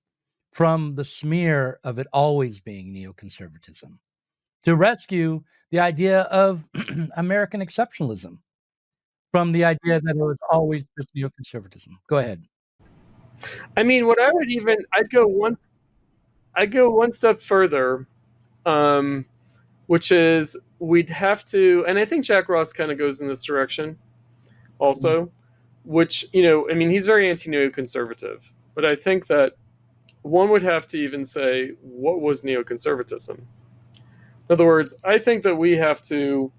from the smear of it always being neoconservatism, to rescue the idea of American exceptionalism from the idea that it was always just neoconservatism. Go ahead. I mean, what I would even I'd go one step further, which is we'd have to, and I think Jack Ross kind of goes in this direction also, which, he's very anti-neoconservative, but I think that one would have to even say, what was neoconservatism? In other words, I think that we have to,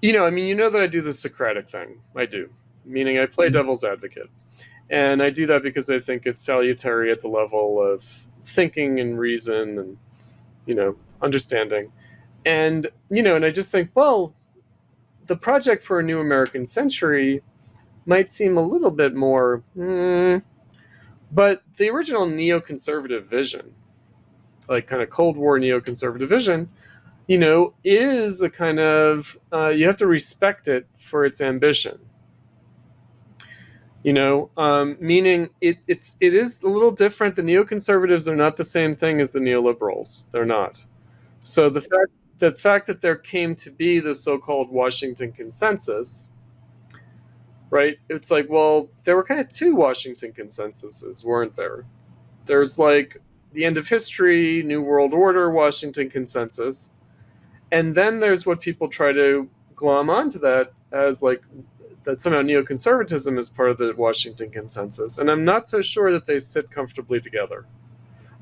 that I do the Socratic thing. I do, meaning I play devil's advocate. And I do that because I think it's salutary at the level of thinking and reason and, understanding. And, and I just think, well, the project for a new American century might seem a little bit more, but the original neoconservative vision, like kind of Cold War neoconservative vision, is a kind of, you have to respect it for its ambition. Meaning it is a little different. The neoconservatives are not the same thing as the neoliberals. They're not. So the fact that there came to be the so-called Washington consensus, right? It's like, well, there were kind of two Washington consensuses, weren't there? There's like the end of history, New World Order, Washington consensus, and then there's what people try to glom onto that as like that somehow neoconservatism is part of the Washington consensus. And I'm not so sure that they sit comfortably together.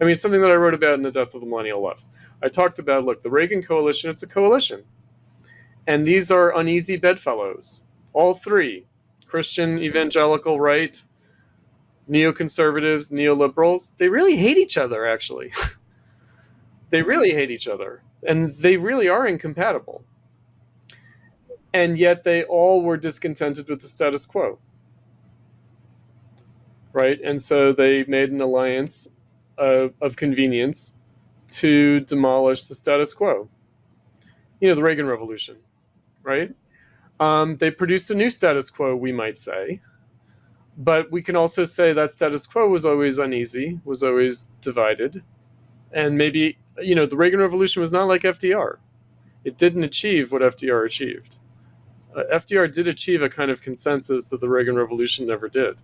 I mean, it's something that I wrote about in The Death of the Millennial Left. I talked about, look, the Reagan coalition, it's a coalition. And these are uneasy bedfellows. All three, Christian, evangelical, right, neoconservatives, neoliberals, they really hate each other, actually. They really hate each other. And they really are incompatible. And yet they all were discontented with the status quo. right? And so they made an alliance of convenience to demolish the status quo. The Reagan Revolution, right? They produced a new status quo, we might say, but we can also say that status quo was always uneasy, was always divided, and maybe the Reagan Revolution was not like FDR. It didn't achieve what FDR achieved. FDR did achieve a kind of consensus that the Reagan Revolution never did.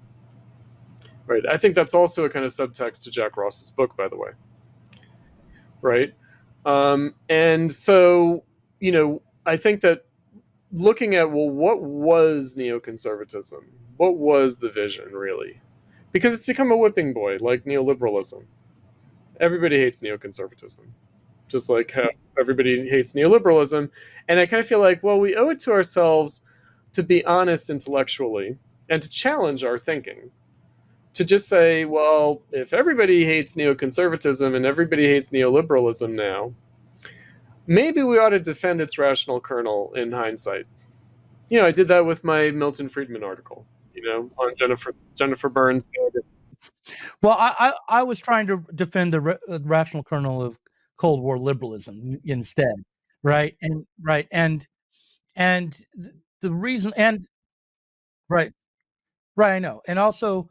Right. I think that's also a kind of subtext to Jack Ross's book, by the way. Right. And so, I think that looking at, well, what was neoconservatism? What was the vision, really? Because it's become a whipping boy, like neoliberalism. Everybody hates neoconservatism, just like how everybody hates neoliberalism. And I kind of feel like, well, we owe it to ourselves to be honest intellectually and to challenge our thinking. To just say, well, if everybody hates neoconservatism and everybody hates neoliberalism now, maybe we ought to defend its rational kernel in hindsight. I did that with my Milton Friedman article, on Jennifer Burns. Well, I was trying to defend the rational kernel of Cold War liberalism instead, right? And the reason, and right, I know, and also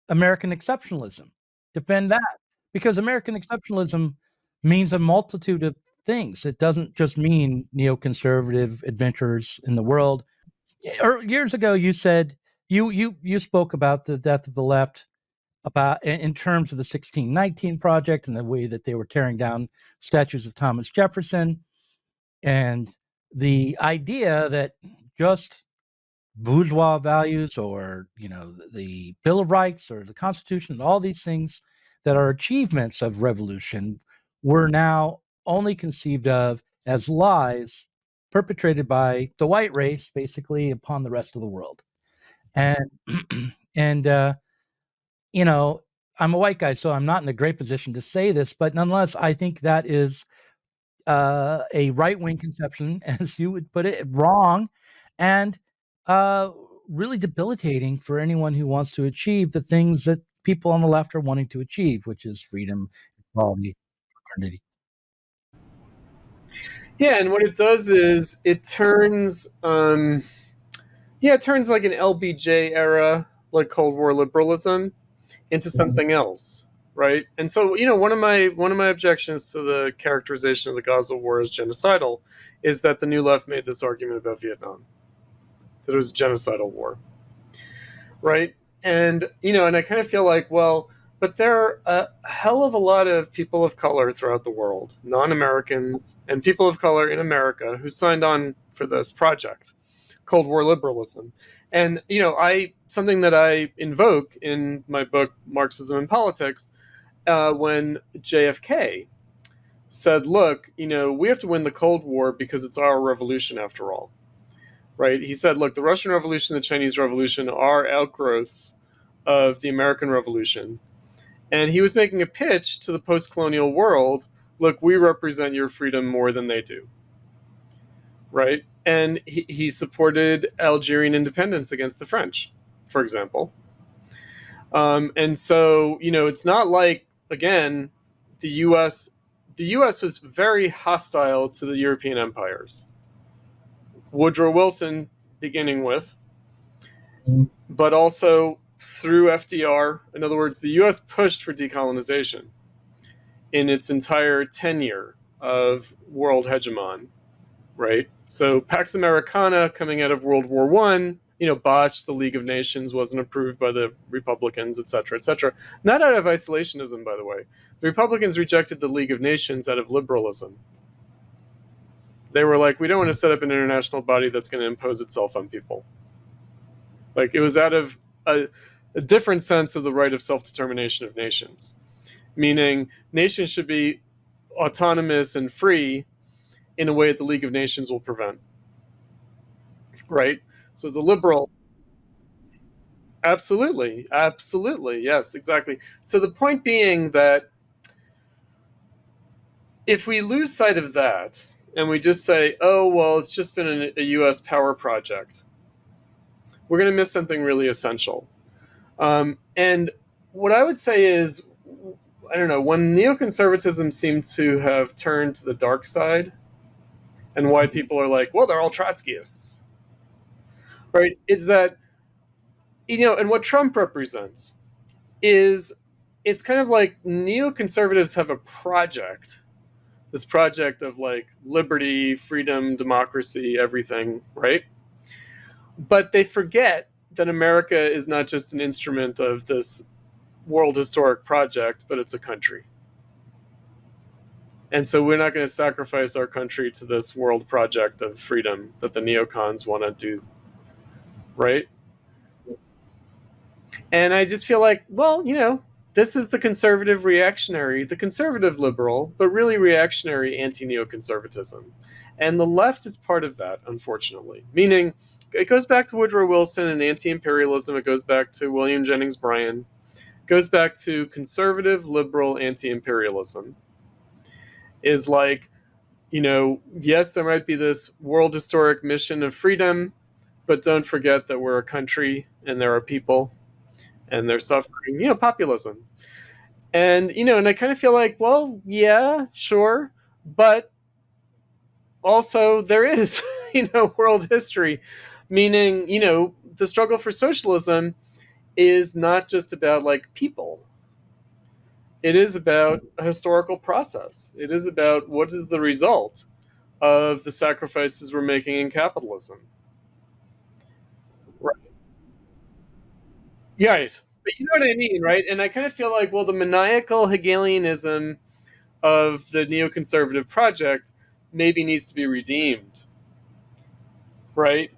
American exceptionalism. Defend that, because American exceptionalism means a multitude of things. It doesn't just mean neoconservative adventurers in the world. Years ago, you said you spoke about the death of the left, about in terms of the 1619 Project and the way that they were tearing down statues of Thomas Jefferson, and the idea that just bourgeois values, or the Bill of Rights or the Constitution, and all these things that are achievements of revolution, were now only conceived of as lies perpetrated by the white race, basically, upon the rest of the world. And and I'm a white guy, so I'm not in a great position to say this, but nonetheless, I think that is a right-wing conception, as you would put it, wrong, and really debilitating for anyone who wants to achieve the things that people on the left are wanting to achieve, which is freedom, equality, fraternity. Yeah, and what it does is it turns, it turns like an LBJ era, like Cold War liberalism, into something else, right? And so, one of my objections to the characterization of the Gaza War as genocidal is that the New Left made this argument about Vietnam, that it was a genocidal war, right? And and I kind of feel like, well, but there are a hell of a lot of people of color throughout the world, non-Americans and people of color in America, who signed on for this project, Cold War liberalism. And something that I invoke in my book Marxism and Politics, when JFK said, look, we have to win the Cold War because it's our revolution after all. Right? He said, look, the Russian Revolution, the Chinese Revolution are outgrowths of the American Revolution. And he was making a pitch to the post-colonial world, look, we represent your freedom more than they do. Right? And he supported Algerian independence against the French, for example. And so, it's not like, again, the U.S. was very hostile to the European empires. Woodrow Wilson, beginning with, but also through FDR. In other words, the U.S. pushed for decolonization in its entire tenure of world hegemon, right? So Pax Americana, coming out of World War I, botched. The League of Nations wasn't approved by the Republicans, et cetera, et cetera. Not out of isolationism, by the way. The Republicans rejected the League of Nations out of liberalism. They were like, we don't want to set up an international body that's going to impose itself on people. Like, it was out of a different sense of the right of self-determination of nations, meaning nations should be autonomous and free in a way that the League of Nations will prevent. Right? So as a liberal, absolutely, yes, exactly. So the point being that if we lose sight of that and we just say, oh, well, it's just been a U.S. power project, we're going to miss something really essential. And what I would say is, I don't know, when neoconservatism seemed to have turned to the dark side, and why people are like, well, they're all Trotskyists, right? It's that, and what Trump represents is, it's kind of like neoconservatives have a project, this project of like liberty, freedom, democracy, everything, right? But they forget that America is not just an instrument of this world historic project, but it's a country. And so we're not going to sacrifice our country to this world project of freedom that the neocons want to do, right? And I just feel like, well, this is the conservative reactionary, the conservative liberal, but really reactionary anti-neoconservatism. And the left is part of that, unfortunately. Meaning, it goes back to Woodrow Wilson and anti-imperialism. It goes back to William Jennings Bryan. It goes back to conservative, liberal anti-imperialism. Is like, yes, there might be this world historic mission of freedom, but don't forget that we're a country and there are people and they're suffering, populism. And, and I kind of feel like, well, yeah, sure. But also there is, world history, meaning, the struggle for socialism is not just about like people. It is about a historical process. It is about what is the result of the sacrifices we're making in capitalism. Right. Right. But you know what I mean, right? And I kind of feel like, well, the maniacal Hegelianism of the neoconservative project maybe needs to be redeemed, right?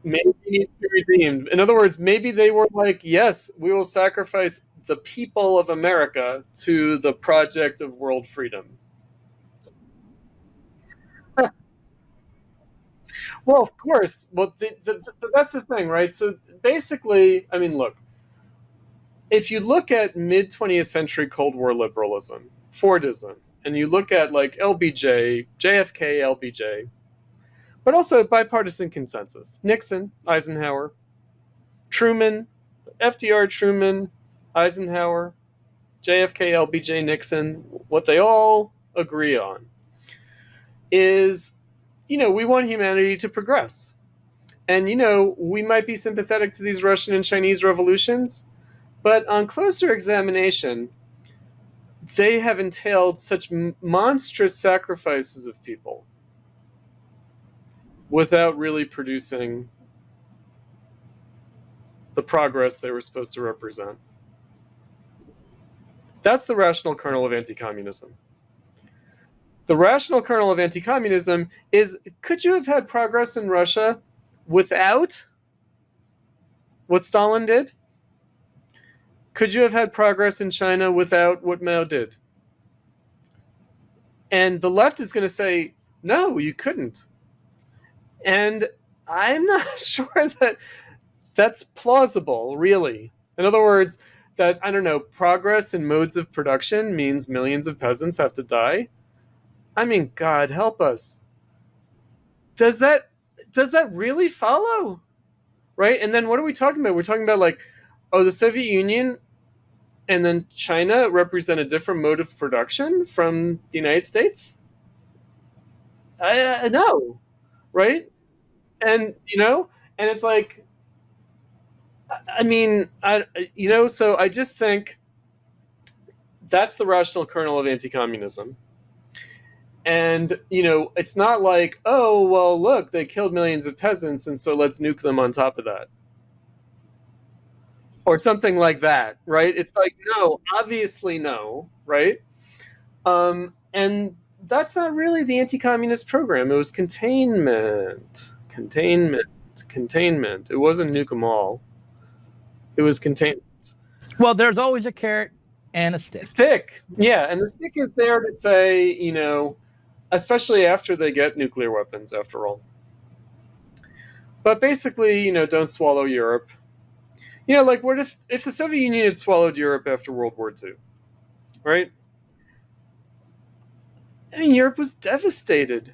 Maybe it needs to be redeemed. In other words, maybe they were like, yes, we will sacrifice the people of America to the project of world freedom. Well, of course. Well, that's the thing, right? So basically, I mean, look, if you look at mid 20th century Cold War liberalism, Fordism, and you look at like LBJ, JFK, LBJ, but also bipartisan consensus, Nixon, Eisenhower, Truman, FDR, Truman, Eisenhower, JFK, LBJ, Nixon, what they all agree on is, we want humanity to progress. And, we might be sympathetic to these Russian and Chinese revolutions, but on closer examination, they have entailed such monstrous sacrifices of people without really producing the progress they were supposed to represent. That's the rational kernel of anti-communism. The rational kernel of anti-communism is, could you have had progress in Russia without what Stalin did? Could you have had progress in China without what Mao did? And the left is going to say, no, you couldn't. And I'm not sure that that's plausible, really. In other words, that, I don't know, progress in modes of production means millions of peasants have to die. I mean, God help us. Does that really follow? Right? And then what are we talking about? We're talking about like, oh, the Soviet Union and then China represent a different mode of production from the United States? I know, right? And and it's like, I mean, so I just think that's the rational kernel of anti-communism. And, it's not like, oh, well, look, they killed millions of peasants, and so let's nuke them on top of that. Or something like that, right? It's like, no, obviously no, right? And that's not really the anti-communist program. It was containment. Containment. It wasn't nuke them all. It was containment. Well, there's always a carrot and a stick. Stick. Yeah, and the stick is there to say, especially after they get nuclear weapons, after all. But basically, don't swallow Europe. Like, what if the Soviet Union had swallowed Europe after World War II, right? I mean, Europe was devastated.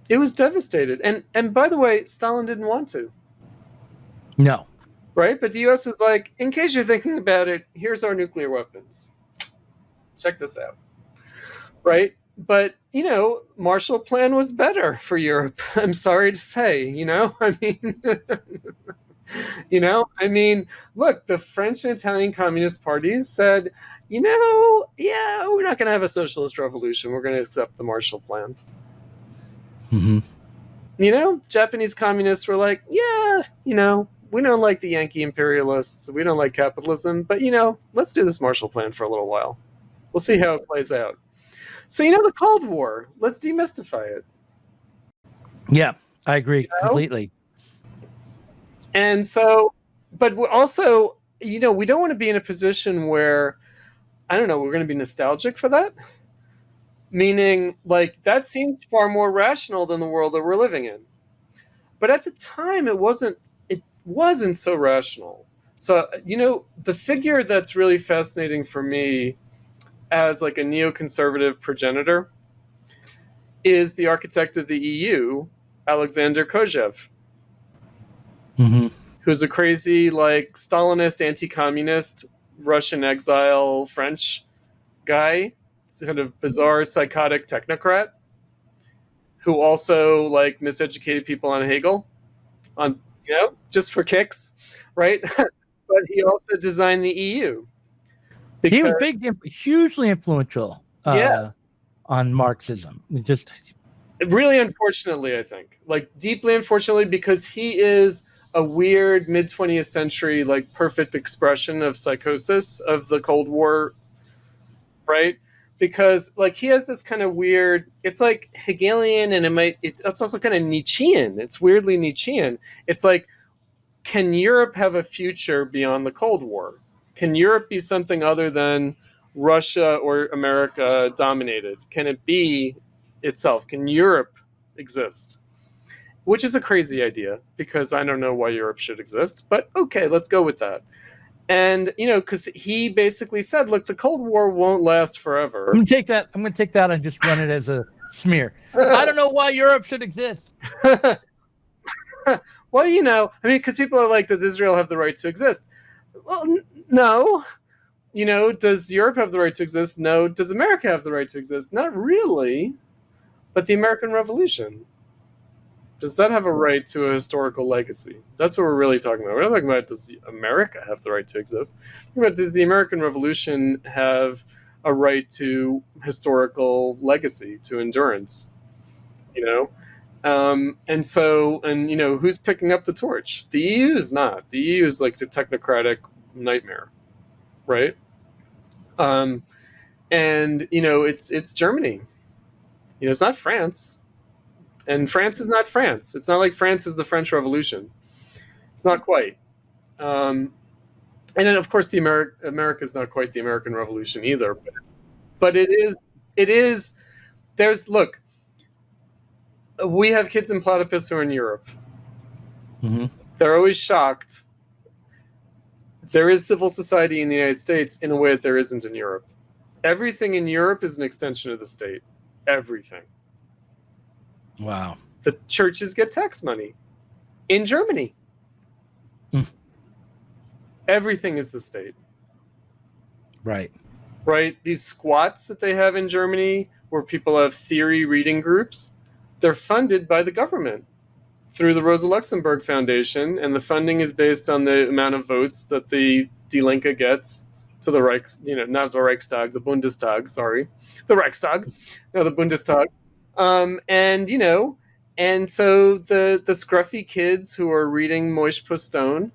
It was devastated. And by the way, Stalin didn't want to. No. Right? But the US is like, in case you're thinking about it, here's our nuclear weapons. Check this out. Right? But, Marshall Plan was better for Europe. I'm sorry to say, I mean, look, the French and Italian Communist parties said, yeah, we're not going to have a socialist revolution. We're going to accept the Marshall Plan. Mm-hmm. Japanese communists were like, yeah, we don't like the Yankee imperialists. We don't like capitalism. But, let's do this Marshall Plan for a little while. We'll see how it plays out. So, the Cold War, let's demystify it. Yeah, I agree completely. And so, but we're also, we don't want to be in a position where, I don't know, we're going to be nostalgic for that. Meaning, like, that seems far more rational than the world that we're living in. But at the time, it wasn't so rational. So, the figure that's really fascinating for me as like a neoconservative progenitor is the architect of the EU, Alexander Kojev, who's a crazy, like, Stalinist, anti-communist, Russian exile, French guy, kind of bizarre, psychotic technocrat, who also, like, miseducated people on Hegel, just for kicks, right? But he also designed the EU. He was hugely influential on Marxism. Just really, unfortunately, I think, like, deeply unfortunately, because he is a weird mid-20th century, like, perfect expression of psychosis of the Cold War, right? Because, like, he has this kind of weird, it's like Hegelian, and it's also kind of Nietzschean. It's weirdly Nietzschean. It's like, can Europe have a future beyond the Cold War? Can Europe be something other than Russia or America dominated? Can it be itself? Can Europe exist? Which is a crazy idea, because I don't know why Europe should exist, but okay, let's go with that. And, because he basically said, look, the Cold War won't last forever. I'm going to take that and just run it as a smear. I don't know why Europe should exist. Well, because people are like, does Israel have the right to exist? Well, no. Does Europe have the right to exist? No. Does America have the right to exist? Not really. But the American Revolution, does that have a right to a historical legacy? That's what we're really talking about. We're not talking about, does America have the right to exist? But does the American Revolution have a right to historical legacy, to endurance? And who's picking up the torch? The EU is not. The EU is like the technocratic nightmare, right? It's Germany. It's not France. And France is not France. It's not like France is the French Revolution. It's not quite. And then, of course, America is not quite the American Revolution either. But it is. Look, we have kids in Platypus who are in Europe. Mm-hmm. They're always shocked. There is civil society in the United States in a way that there isn't in Europe. Everything in Europe is an extension of the state. Everything. Wow. The churches get tax money. In Germany. Everything is the state. Right. Right? These squats that they have in Germany, where people have theory reading groups, they're funded by the government through the Rosa Luxemburg Foundation, and the funding is based on the amount of votes that the Die Linke gets to the not the Reichstag, the Bundestag, sorry. The Reichstag, no, the Bundestag. And so the scruffy kids who are reading Moish Postone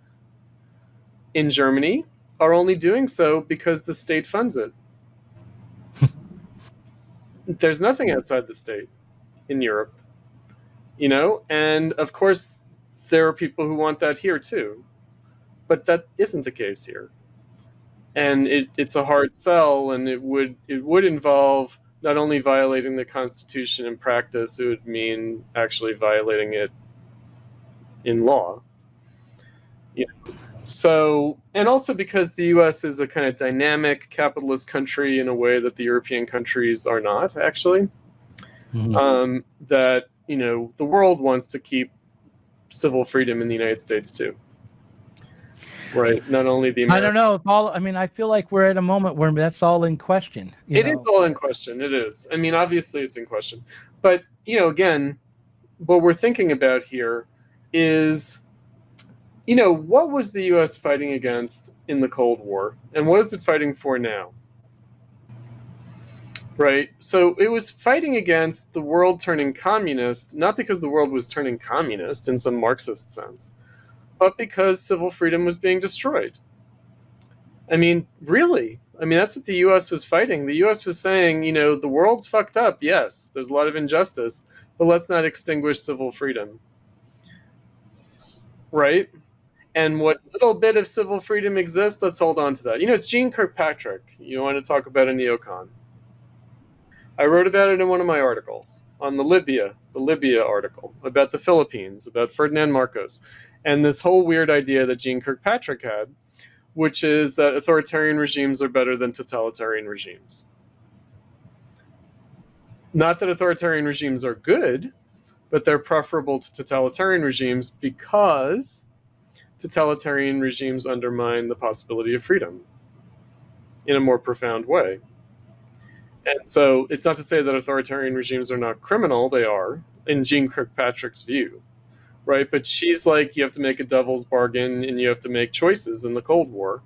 in Germany are only doing so because the state funds it. There's nothing outside the state in Europe, and of course there are people who want that here too, but that isn't the case here. And it's a hard sell, and it would involve not only violating the Constitution in practice, it would mean actually violating it in law. So, and also because the US is a kind of dynamic capitalist country in a way that the European countries are not, actually. Mm-hmm. That, the world wants to keep civil freedom in the United States too. Right. Not only the American. I don't know if all. I mean, I feel like we're at a moment where that's all in question. It is all in question. It is. I mean, obviously it's in question. But, again, what we're thinking about here is, what was the U.S. fighting against in the Cold War? And what is it fighting for now? Right? So it was fighting against the world turning communist, not because the world was turning communist in some Marxist sense, but because civil freedom was being destroyed. I mean, really? I mean, that's what the U.S. was fighting. The U.S. was saying, the world's fucked up. Yes, there's a lot of injustice, but let's not extinguish civil freedom. Right? And what little bit of civil freedom exists, let's hold on to that. It's Jeane Kirkpatrick. You want to talk about a neocon. I wrote about it in one of my articles on the Libya article, about the Philippines, about Ferdinand Marcos, and this whole weird idea that Jeane Kirkpatrick had, which is that authoritarian regimes are better than totalitarian regimes. Not that authoritarian regimes are good, but they're preferable to totalitarian regimes because totalitarian regimes undermine the possibility of freedom in a more profound way. And so it's not to say that authoritarian regimes are not criminal. They are, in Jeane Kirkpatrick's view. Right? But she's like, you have to make a devil's bargain and you have to make choices in the Cold War.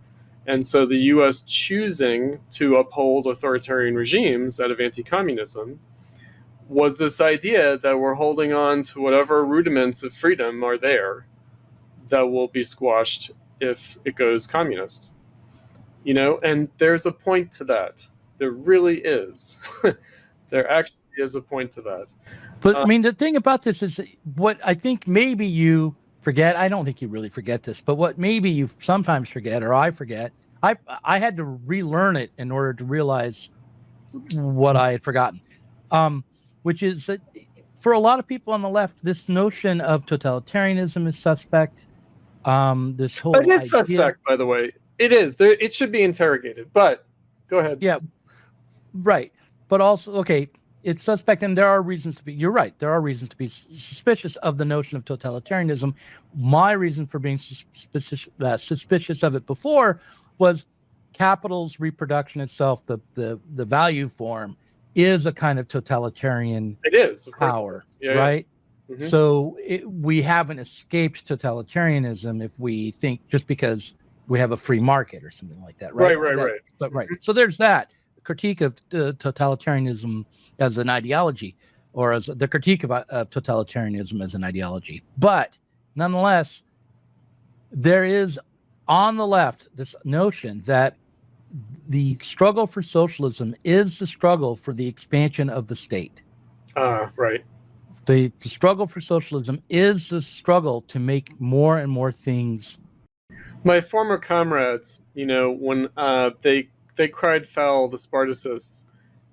And so the U.S. choosing to uphold authoritarian regimes out of anti-communism was this idea that we're holding on to whatever rudiments of freedom are there that will be squashed if it goes communist. And there's a point to that. There really is. There actually is a point to that. But I mean, the thing about this is what I think maybe you forget. I don't think you really forget this, but what maybe you sometimes forget, or I forget, I had to relearn it in order to realize what I had forgotten, which is that for a lot of people on the left, this notion of totalitarianism is suspect. This whole it is suspect, by the way. It is. It should be interrogated. But go ahead. Yeah, right. But also, okay, it's suspect, and there are reasons to be. You're right. There are reasons to be suspicious of the notion of totalitarianism. My reason for being suspicious of it before was capital's reproduction itself, the value form, is a kind of totalitarian. It is, of power, course. Yeah, right? Yeah. Mm-hmm. So we haven't escaped totalitarianism if we think just because we have a free market or something like that, right? Right. But right. So there's that critique of totalitarianism as an ideology, or as the critique of totalitarianism as an ideology. But nonetheless, there is on the left this notion that the struggle for socialism is the struggle for the expansion of the state. Right. The struggle for socialism is the struggle to make more and more things. My former comrades, when they cried foul, the Spartacists,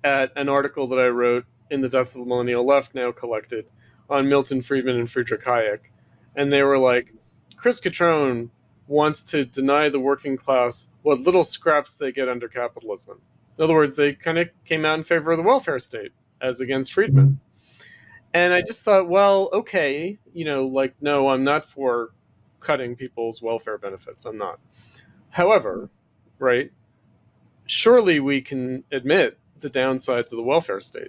at an article that I wrote in the Death of the Millennial Left, now collected, on Milton Friedman and Friedrich Hayek. And they were like, Chris Cutrone wants to deny the working class what little scraps they get under capitalism. In other words, they kind of came out in favor of the welfare state, as against Friedman. And I just thought, well, okay, no, I'm not for cutting people's welfare benefits. I'm not. However, right, surely we can admit the downsides of the welfare state,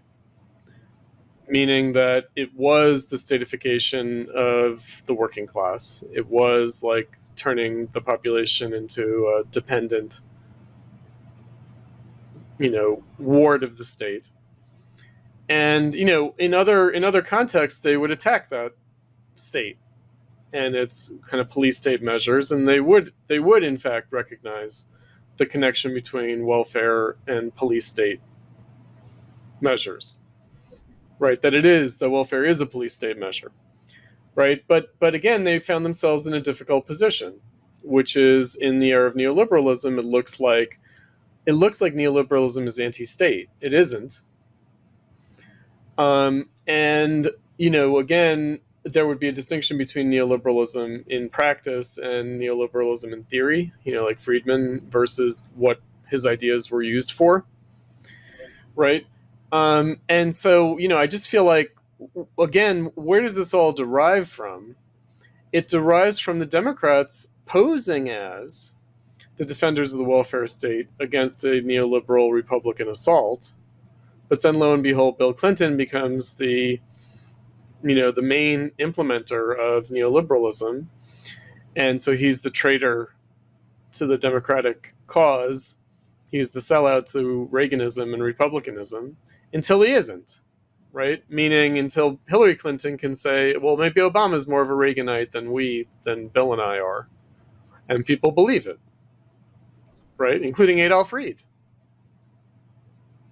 meaning that it was the statification of the working class. It was like turning the population into a dependent, ward of the state. And, in other contexts, they would attack that state and its kind of police state measures, and they would in fact recognize the connection between welfare and police state measures, right? That welfare is a police state measure, right? But again, they found themselves in a difficult position, which is in the era of neoliberalism. It looks like neoliberalism is anti-state. It isn't. And again, there would be a distinction between neoliberalism in practice and neoliberalism in theory, like Friedman versus what his ideas were used for, right? And so, I just feel like again, where does this all derive from? It derives from the Democrats posing as the defenders of the welfare state against a neoliberal Republican assault. But then, lo and behold, Bill Clinton becomes the main implementer of neoliberalism, and so he's the traitor to the Democratic cause. He's the sellout to Reaganism and Republicanism until he isn't, right? Meaning until Hillary Clinton can say, well, maybe Obama's more of a Reaganite than Bill and I are. And people believe it, right? Including Adolph Reed.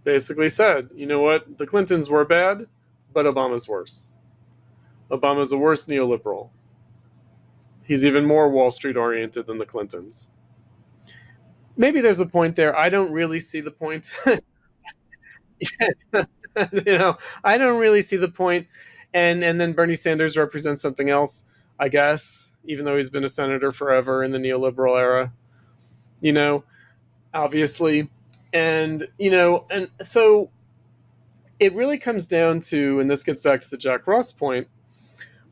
Basically said, you know what? The Clintons were bad, but Obama's worse. Obama's a worse neoliberal. He's even more Wall Street oriented than the Clintons. Maybe there's a point there. I don't really see the point. I don't really see the point. And then Bernie Sanders represents something else, I guess, even though he's been a senator forever in the neoliberal era, obviously. And so it really comes down to, and this gets back to the Jack Ross point,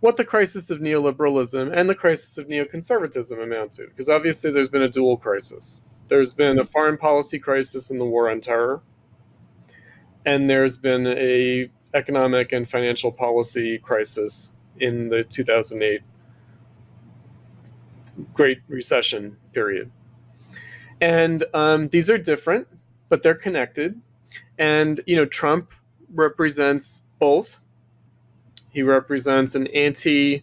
what the crisis of neoliberalism and the crisis of neoconservatism amount to. Because obviously there's been a dual crisis. There's been a foreign policy crisis in the war on terror, and there's been a economic and financial policy crisis in the 2008 Great Recession period. And these are different, but they're connected. And, Trump represents both. He represents an anti-Obama,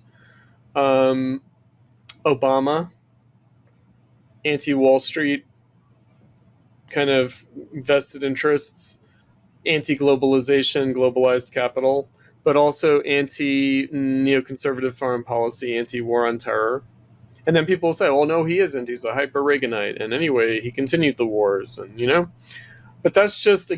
anti-Wall Street kind of vested interests, anti-globalization, globalized capital, but also anti-neoconservative foreign policy, anti-war on terror. And then people will say, well, no, he isn't. He's a hyper-Reaganite. And anyway, he continued the wars, and But that's just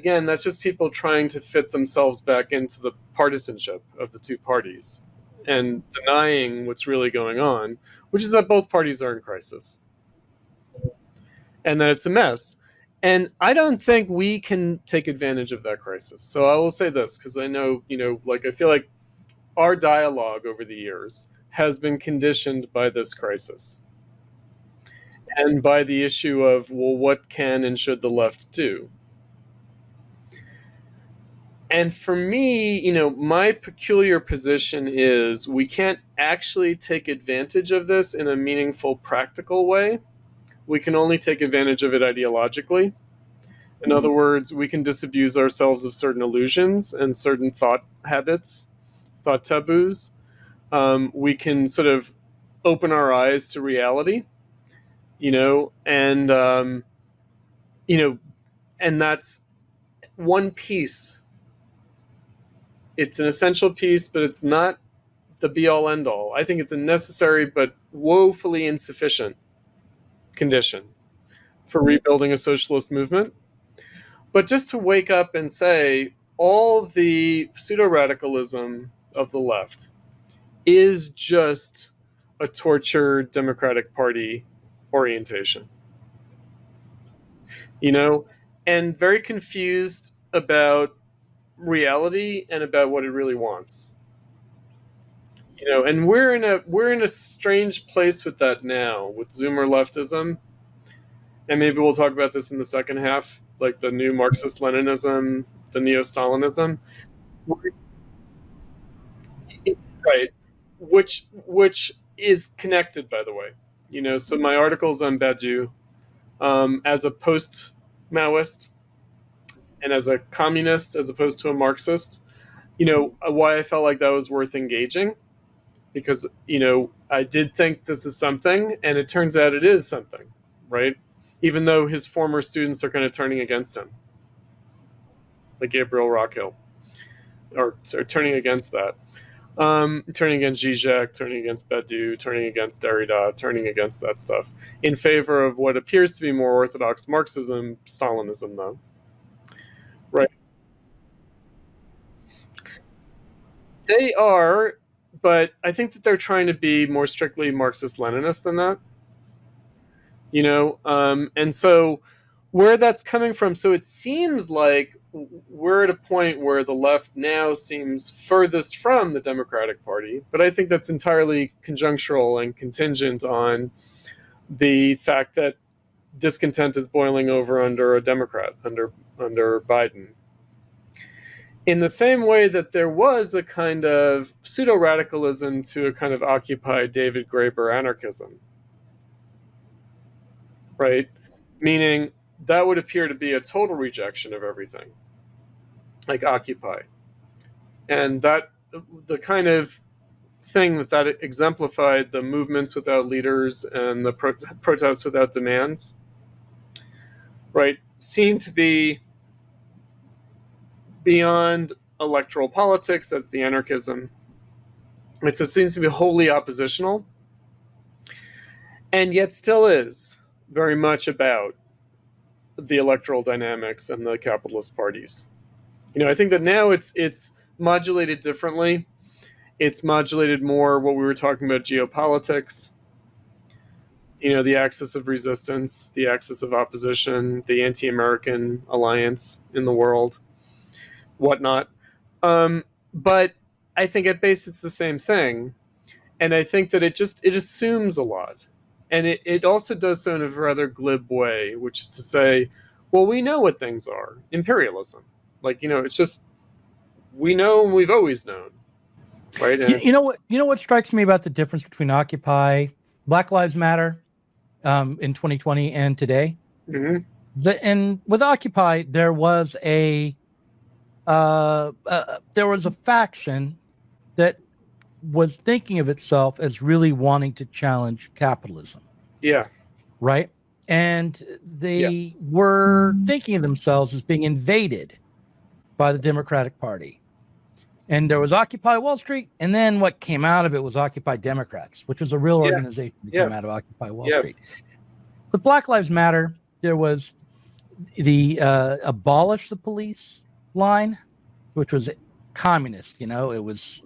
people trying to fit themselves back into the partisanship of the two parties and denying what's really going on, which is that both parties are in crisis and that it's a mess. And I don't think we can take advantage of that crisis. So I will say this, because I know, I feel like our dialogue over the years has been conditioned by this crisis and by the issue of, well, what can and should the left do? And for me, my peculiar position is we can't actually take advantage of this in a meaningful, practical way. We can only take advantage of it ideologically. In other words, we can disabuse ourselves of certain illusions and certain thought habits, thought taboos. We can sort of open our eyes to reality, and that's one piece. It's an essential piece, but it's not the be-all, end-all. I think it's a necessary but woefully insufficient condition for rebuilding a socialist movement. But just to wake up and say all the pseudo-radicalism of the left is just a tortured Democratic Party orientation. And very confused about reality and about what it really wants. And we're in a strange place with that now, with Zoomer leftism. And maybe we'll talk about this in the second half, like the new Marxist Leninism, the neo-Stalinism. Right. Which is connected, by the way. So my article's on Badiou, as a post-Maoist and as a communist as opposed to a Marxist, why I felt like that was worth engaging. Because, I did think this is something, and it turns out it is something, right? Even though his former students are kind of turning against him, like Gabriel Rockhill, or turning against that. Turning against Zizek, turning against Badiou, turning against Derrida, turning against that stuff, in favor of what appears to be more orthodox Marxism, Stalinism, though. Right? They are, but I think that they're trying to be more strictly Marxist-Leninist than that. And so where that's coming from, so it seems like we're at a point where the left now seems furthest from the Democratic Party, but I think that's entirely conjunctural and contingent on the fact that discontent is boiling over under a Democrat, under Biden. In the same way that there was a kind of pseudo-radicalism to a kind of Occupy David Graeber anarchism, right? Meaning that would appear to be a total rejection of everything, like Occupy. And that the kind of thing that exemplified the movements without leaders and the protests without demands, right, seemed to be beyond electoral politics. That's the anarchism. And so it seems to be wholly oppositional, and yet still is very much about the electoral dynamics and the capitalist parties. I think that now it's modulated differently. It's modulated more what we were talking about, geopolitics, the axis of resistance, the axis of opposition, the anti-American alliance in the world, whatnot. But I think at base it's the same thing. And I think that it assumes a lot. And it also does so in a rather glib way, which is to say, well, we know what things are. Imperialism. It's just, we know and we've always known. Right? And you know what strikes me about the difference between Occupy, Black Lives Matter in 2020 and today? Mm-hmm. And with Occupy, there was a faction that was thinking of itself as really wanting to challenge capitalism. Yeah. Right? And they were thinking of themselves as being invaded by the Democratic Party. And there was Occupy Wall Street, and then what came out of it was Occupy Democrats, which was a real organization that came out of Occupy Wall Street. With Black Lives Matter, there was the abolish the police line, which was communist. It was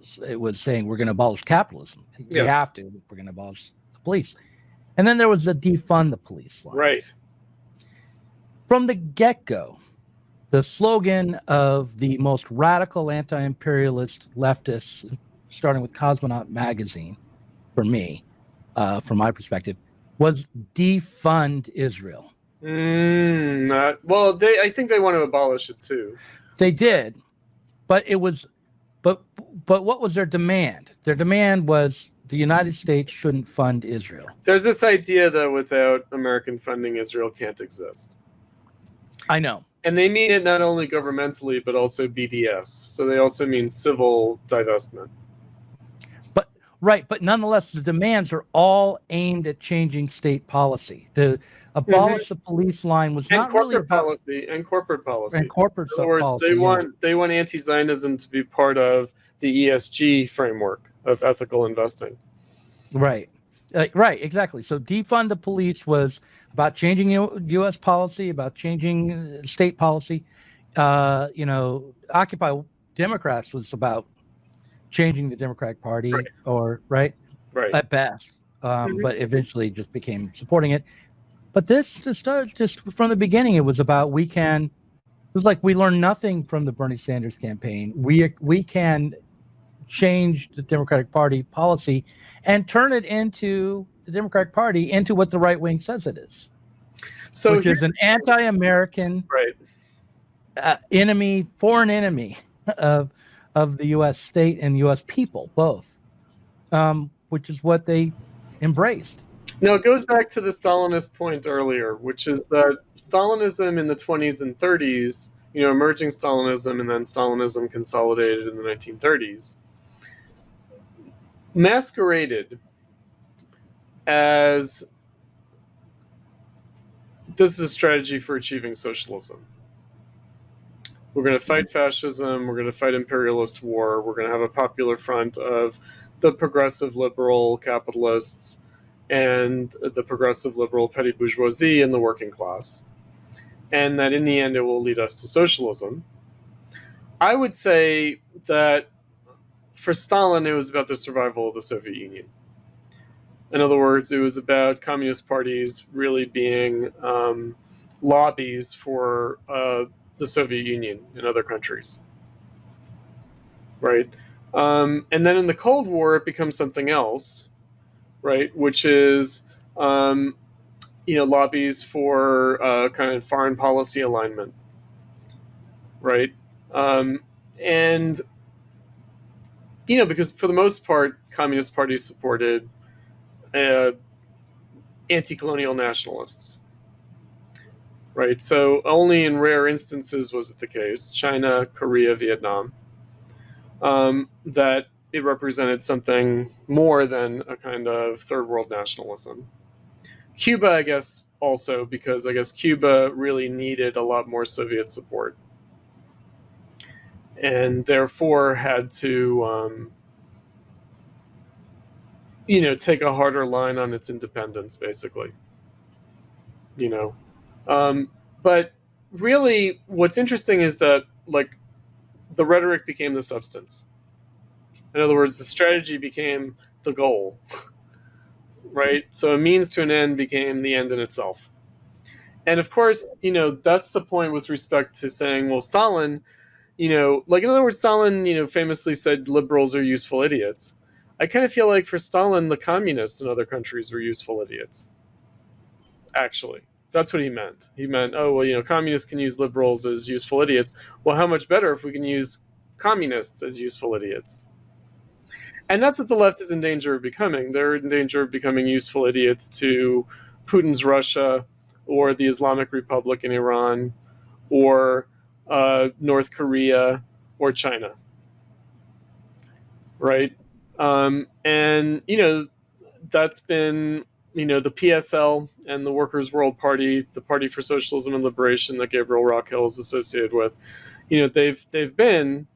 saying we're going to abolish capitalism. We have to. We're going to abolish the police. And then there was the defund the police line. Right. From the get-go, the slogan of the most radical anti-imperialist leftists, starting with Cosmonaut magazine, for me, from my perspective, was defund Israel. I think they want to abolish it too. They did, but what was their demand? Their demand was the United States shouldn't fund Israel. There's this idea that without American funding, Israel can't exist. I know. And they mean it not only governmentally, but also BDS. So they also mean civil divestment. But nonetheless, the demands are all aimed at changing state policy. The abolish the police line was not really about policy and corporate policy. And corporate in other words, policy. They want anti-Zionism to be part of the ESG framework of ethical investing. Right. Right, exactly. So defund the police was about changing U.S. policy, about changing state policy. Occupy Democrats was about changing the Democratic Party, right at best, but eventually just became supporting it. But this just from the beginning, it was about we learned nothing from the Bernie Sanders campaign. We can change the Democratic Party policy and turn it into the Democratic Party into what the right wing says it is, which is an anti-American enemy, foreign enemy of the U.S. state and U.S. people, both, which is what they embraced. Now, it goes back to the Stalinist point earlier, which is that Stalinism in the 20s and 30s, emerging Stalinism and then Stalinism consolidated in the 1930s, masqueraded as this is a strategy for achieving socialism. We're going to fight fascism. We're going to fight imperialist war. We're going to have a popular front of the progressive liberal capitalists and the progressive liberal petty bourgeoisie and the working class. And that in the end, it will lead us to socialism. I would say that for Stalin, it was about the survival of the Soviet Union. In other words, it was about communist parties really being lobbies for the Soviet Union and other countries, right? And then in the Cold War, it becomes something else, right? Which is, lobbies for kind of foreign policy alignment, right? And because for the most part, communist parties supported anti-colonial nationalists, right? So only in rare instances was it the case, China, Korea, Vietnam, that it represented something more than a kind of third world nationalism. Cuba, I guess, also, because I guess Cuba really needed a lot more Soviet support, and therefore had to, take a harder line on its independence, basically. But really, what's interesting is that, like, the rhetoric became the substance. In other words, the strategy became the goal, right? So a means to an end became the end in itself. And of course, that's the point with respect to saying, well, Stalin, like, in other words, Stalin, famously said liberals are useful idiots. I kind of feel like for Stalin, the communists in other countries were useful idiots. Actually, that's what he meant. He meant, oh, well, communists can use liberals as useful idiots. Well, how much better if we can use communists as useful idiots? And that's what the left is in danger of becoming. They're in danger of becoming useful idiots to Putin's Russia, or the Islamic Republic in Iran, or North Korea, or China. Right? And, that's been, the PSL and the Workers' World Party, the Party for Socialism and Liberation that Gabriel Rockhill is associated with, they've been,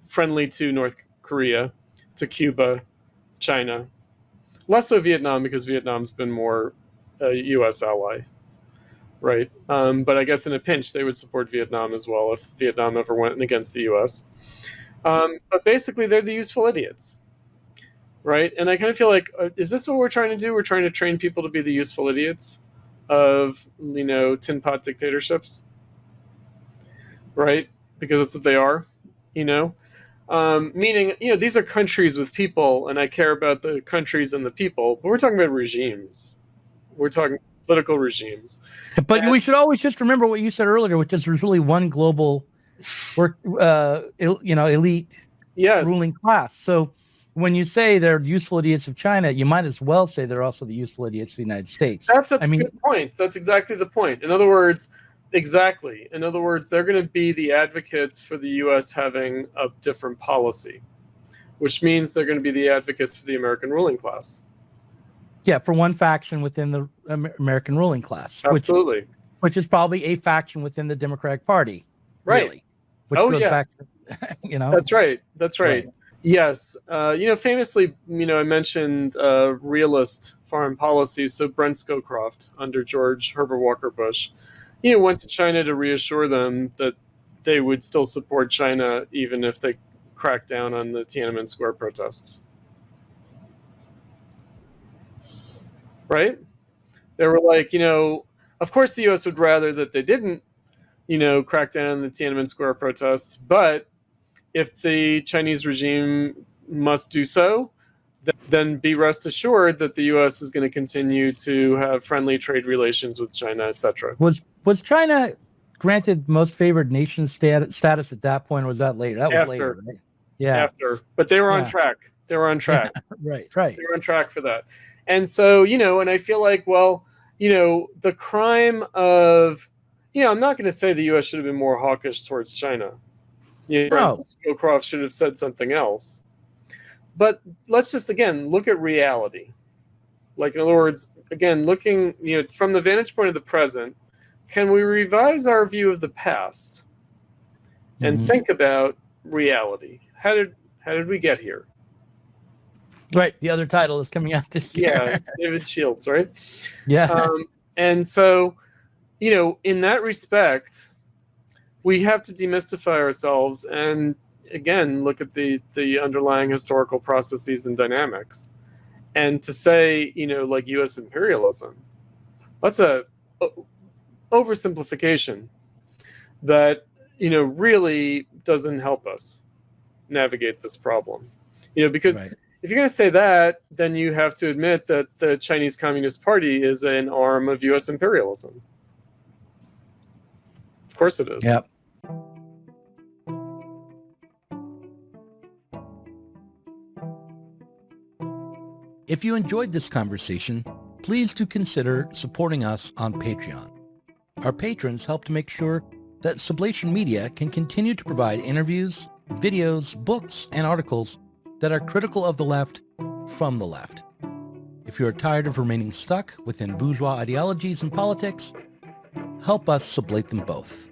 friendly to North Korea, to Cuba, China. Less so Vietnam, because Vietnam's been more a U.S. ally, right? But I guess in a pinch, they would support Vietnam as well if Vietnam ever went against the U.S. But basically, they're the useful idiots, right? And I kind of feel like, is this what we're trying to do? We're trying to train people to be the useful idiots of, tin pot dictatorships, right? Because that's what they are, meaning, these are countries with people, and I care about the countries and the people, but we're talking about regimes. We're talking political regimes. But we should always just remember what you said earlier, which is there's really one global elite ruling class. So when you say they're useful idiots of China, you might as well say they're also the useful idiots of the United States. That's a good point. That's exactly the point. In other words, they're going to be the advocates for the U.S. having a different policy, which means they're going to be the advocates for the American ruling class. Yeah, for one faction within the American ruling class. Absolutely. Which is probably a faction within the Democratic Party. Right. Really, which goes back to, That's right. That's right. Yes. Famously, I mentioned realist foreign policy. So Brent Scowcroft, under George Herbert Walker Bush, went to China to reassure them that they would still support China even if they cracked down on the Tiananmen Square protests. Right? They were like, of course the U.S. would rather that they didn't, crack down on the Tiananmen Square protests, but if the Chinese regime must do so, then be rest assured that the U.S. is going to continue to have friendly trade relations with China, etc. Was China granted most favored nation status at that point, or was that later? That was later, right? Yeah. After. But they were on track. They were on track. Right. They were on track for that. And so, and I feel like, well, the crime of, I'm not going to say the U.S. should have been more hawkish towards China. No. Scowcroft should have said something else. But let's just, again, look at reality. Like, in other words, again, looking, from the vantage point of the present, can we revise our view of the past and think about reality? How did we get here? Right. The other title is coming out this year. Yeah, David Shields, right? Yeah. And so, in that respect, we have to demystify ourselves and, again, look at the underlying historical processes and dynamics. And to say, like U.S. imperialism, that's a oversimplification, that, really doesn't help us navigate this problem. Because Right. if you're going to say that, then you have to admit that the Chinese Communist Party is an arm of US imperialism. Of course it is. Yep. If you enjoyed this conversation, please do consider supporting us on Patreon. Our patrons help to make sure that Sublation Media can continue to provide interviews, videos, books, and articles that are critical of the left from the left. If you are tired of remaining stuck within bourgeois ideologies and politics, help us sublate them both.